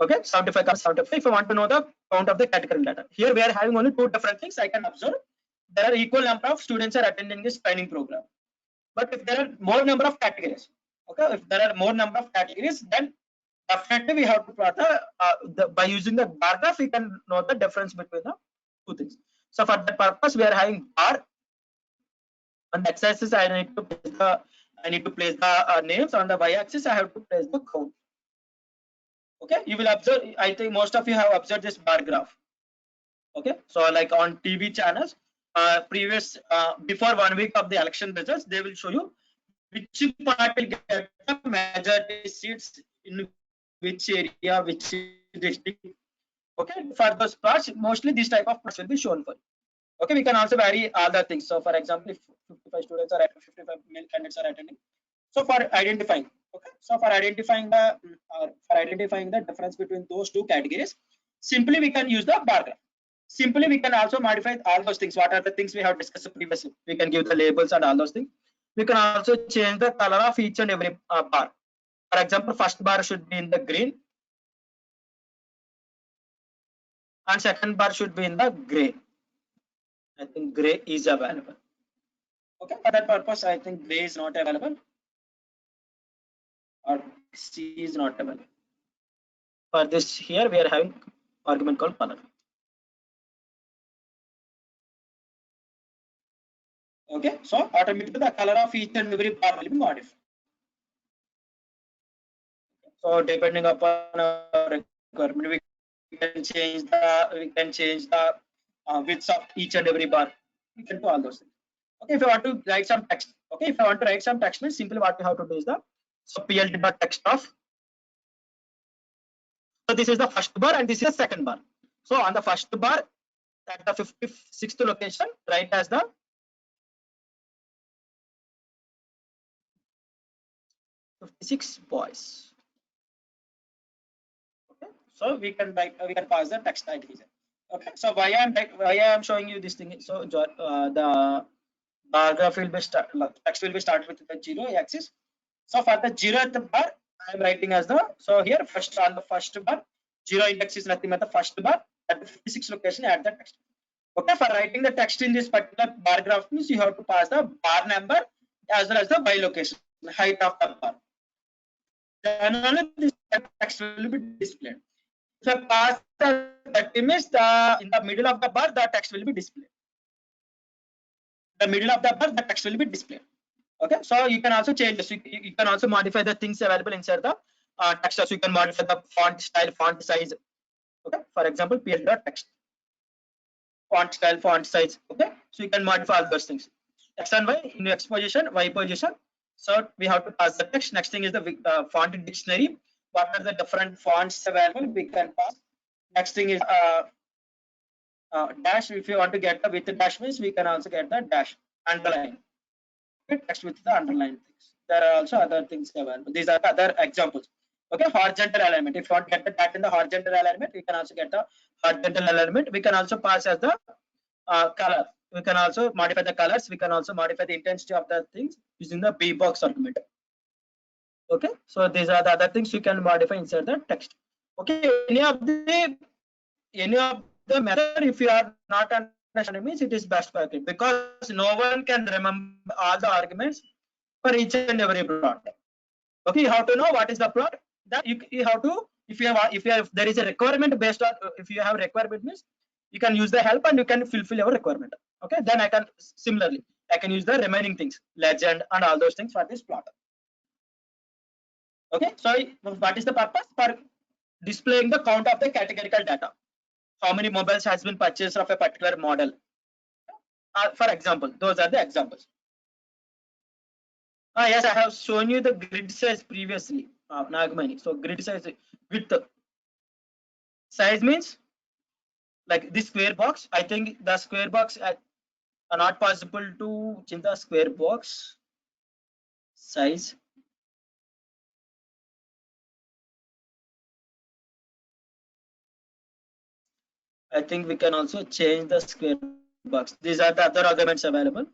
Okay, 75 comes 75. If I want to know the count of the category data, here we are having only two different things. I can observe there are equal number of students are attending this training program. But if there are more number of categories, okay, if there are more number of categories, then definitely we have to plot by using the bar graph, we can know the difference between the two things. So for that purpose, we are having bar. On the x-axis, I need to place the names. On the y-axis, I have to place the count. Okay, you will observe. I think most of you have observed this bar graph. Okay, so like on TV channels, before 1 week of the election results, they will show you which party will get the majority seats in which area, which district. Okay, for those plots, mostly this type of plots will be shown for you. Okay, we can also vary other things. So for example, if 55 students are 55 male candidates are attending, so for identifying, okay, so for identifying the difference between those two categories, simply we can use the bar graph. Simply we can also modify all those things. What are the things we have discussed previously? We can give the labels and all those things. We can also change the color of each and every bar. For example, first bar should be in the green and second bar should be in the gray. I think gray is available. Okay, for that purpose, I think gray is not available or C is not available. For this here, we are having argument called color. Okay, so automatically the color of each and every bar will be modified. So depending upon our requirement, we can change the width of each and every bar. We can do all those things. Okay, if you want to write some text, okay, if you want to write some text, means simply what we have to do is the plt.text of. So this is the first bar and this is the second bar. So on the first bar, at the 56th location, write as the 56 boys. Okay, so we can pass the text right here. Okay, so why I am showing you this thing? So the bar graph will be text will be started with the 0 axis. So for the 0th bar, I am writing as the, so here first on the first bar, 0 index is nothing but the first bar. At the 56 location, add the text. Okay, for writing the text in this particular bar graph means you have to pass the bar number as well as the by location, height of the bar. Then only this text will be displayed. If I pass the 30 means in the middle of the bar, the text will be displayed. The middle of the bar, the text will be displayed. Okay, so you can also change this. You can also modify the things available inside the text. So you can modify the font style, font size. Okay, for example, pl.text. Font style, font size. Okay, so you can modify all those things. X and Y in X position, Y position. So we have to pass the text. Next thing is the font dictionary. What are the different fonts available? We can pass. Next thing is dash. If you want to get the with the dash means we can also get the dash underline. Okay, text with the underline things. There are also other things available. These are the other examples. Okay, horizontal alignment. If you want to get the data in the horizontal alignment, we can also get the horizontal alignment. We can also pass as the color. We can also modify the colors. We can also modify the intensity of the things using the B box argument. Okay, so these are the other things you can modify inside the text. Okay, any of the method, if you are not understanding, means it is best practice because no one can remember all the arguments for each and every plot. Okay, you have to know what is the plot. That you have to, if there is a requirement based on, if you have requirement means you can use the help and you can fulfill your requirement. Okay, then I can similarly I can use the remaining things, legend and all those things for this plot. Okay, so what is the purpose? For displaying the count of the categorical data. How many mobiles has been purchased of a particular model? For example, those are the examples. Yes, I have shown you the grid size previously, Nagamani. So grid size width. Size means like this square box. I think the square box are not possible to change the square box size. I think we can also change the square box. These are the other arguments available.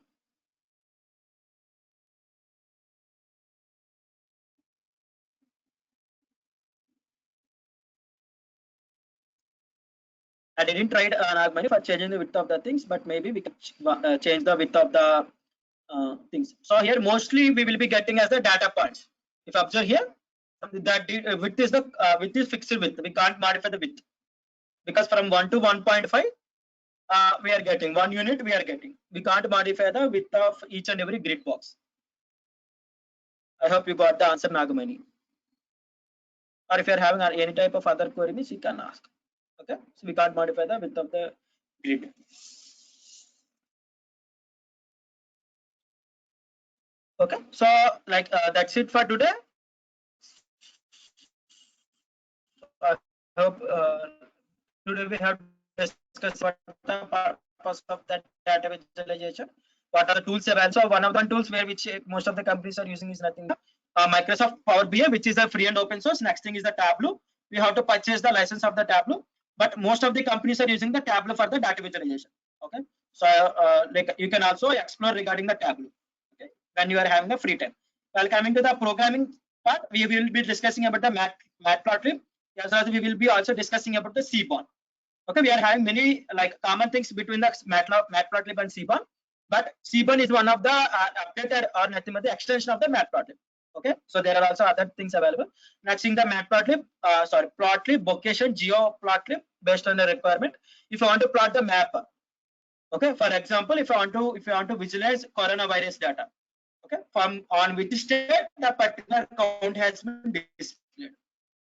I didn't try Nagamani for changing the width of the things, but maybe we can change the width of the things. So here mostly we will be getting as the data points. If you observe here, that width is the width is fixed width. We can't modify the width because from 1 to 1.5 we are getting 1 unit. We are getting. We can't modify the width of each and every grid box. I hope you got the answer, Nagamani. Or if you are having any type of other queries, you can ask. Okay, so we can't modify the width of the grid. Okay, so like that's it for today. I hope today we have discussed what the purpose of that data visualization. What are the tools available? So one of the tools where which most of the companies are using is nothing but Microsoft Power BI, which is a free and open source. Next thing is the Tableau. We have to purchase the license of the Tableau, but most of the companies are using the Tableau for the data visualization. Okay, so like you can also explore regarding the Tableau. Okay, when you are having a free time. While coming to the programming part, we will be discussing about the Matplotlib. As well as we will be also discussing about the Seaborn. Okay, we are having many like common things between the Matplotlib and Seaborn, but Seaborn is one of the updated or nothing but the extension of the Matplotlib. Okay, so there are also other things available. Next in the Matplotlib, Plotlib, Vocation, GeoPlotlib based on the requirement. If you want to plot the map, okay, for example, if you want to visualize coronavirus data, okay, from on which state the particular count has been displayed.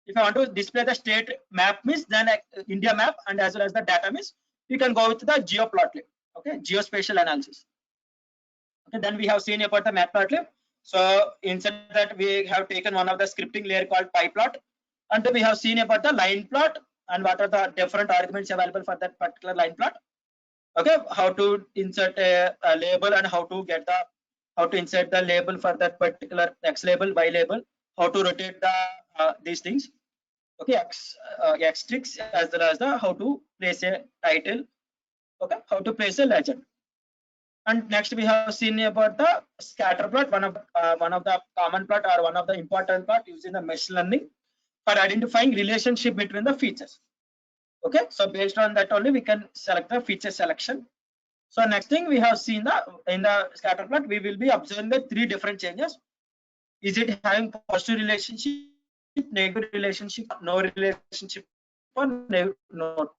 If I want to display the state map means then India map and as well as the data means you can go with the GeoPlotlib. Okay, geospatial analysis. Okay, then we have seen about the Matplotlib. So instead that we have taken one of the scripting layer called PyPlot, and then we have seen about the line plot and what are the different arguments available for that particular line plot. Okay, how to insert a label and how to get the how to insert the label for that particular X label, Y label, how to rotate the these things. Okay, X tricks as well as the how to place a title. Okay, how to place a legend. And next we have seen about the scatter plot, one of the common plot or one of the important plot using the machine learning for identifying relationship between the features. Okay, so based on that only we can select the feature selection. So next thing we have seen in the scatter plot, we will be observing the 3 different changes. Is it having positive relationship, negative relationship, no relationship, or no?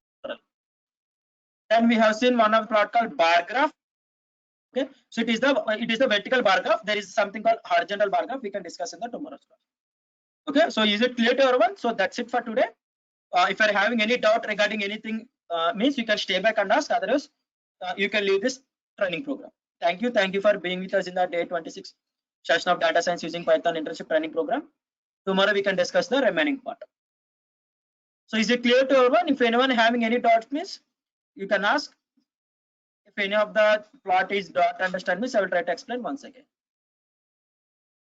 Then we have seen one of the plot called bar graph. Okay, so it is the vertical bar graph. There is something called horizontal bar graph. We can discuss in the tomorrow's class. Okay, so is it clear to everyone? So that's it for today. If you are having any doubt regarding anything, means you can stay back and ask. Otherwise, you can leave this training program. Thank you for being with us in the day 26 session of data science using Python internship training program. Tomorrow we can discuss the remaining part. So is it clear to everyone? If anyone having any doubts, means you can ask. If any of the plot is not understand, means I will try to explain once again.